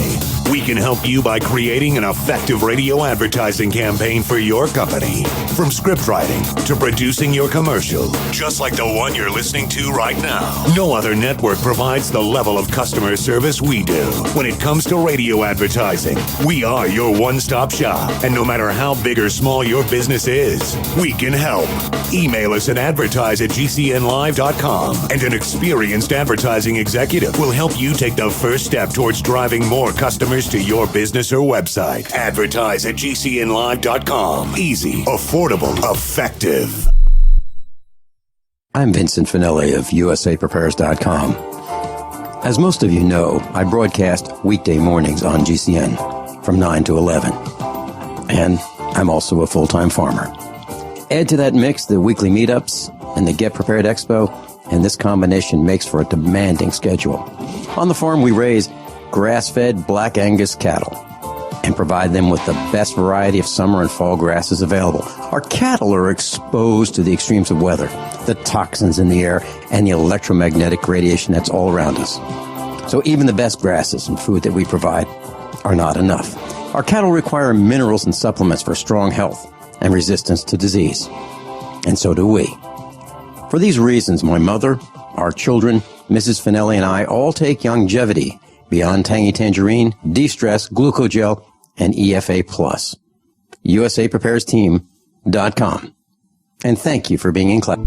We can help you by creating an effective radio advertising campaign for your company. From script writing to producing your commercial, just like the one you're listening to right now. No other network provides the level of customer service we do. When it comes to radio advertising, we are your one-stop shop. And no matter how big or small your business is, we can help. Email us at advertise@gcnlive.com, and an experienced advertising executive will help you take the first step towards driving more customers to your business or website. Advertise@gcnlive.com. Easy, affordable, effective. I'm Vincent Finelli of USAPrepares.com. As most of you know, I broadcast weekday mornings on GCN from 9 to 11. And I'm also a full-time farmer. Add to that mix the weekly meetups and the Get Prepared Expo, and this combination makes for a demanding schedule. On the farm, we raise grass-fed Black Angus cattle and provide them with the best variety of summer and fall grasses available. Our cattle are exposed to the extremes of weather, the toxins in the air, and the electromagnetic radiation that's all around us. So even the best grasses and food that we provide are not enough. Our cattle require minerals and supplements for strong health and resistance to disease. And so do we. For these reasons, my mother, our children, Mrs. Finelli, and I all take Longevity, Beyond Tangy Tangerine, De-Stress, Glucogel, and EFA+. USAPreparesTeam.com. And thank you for being in class.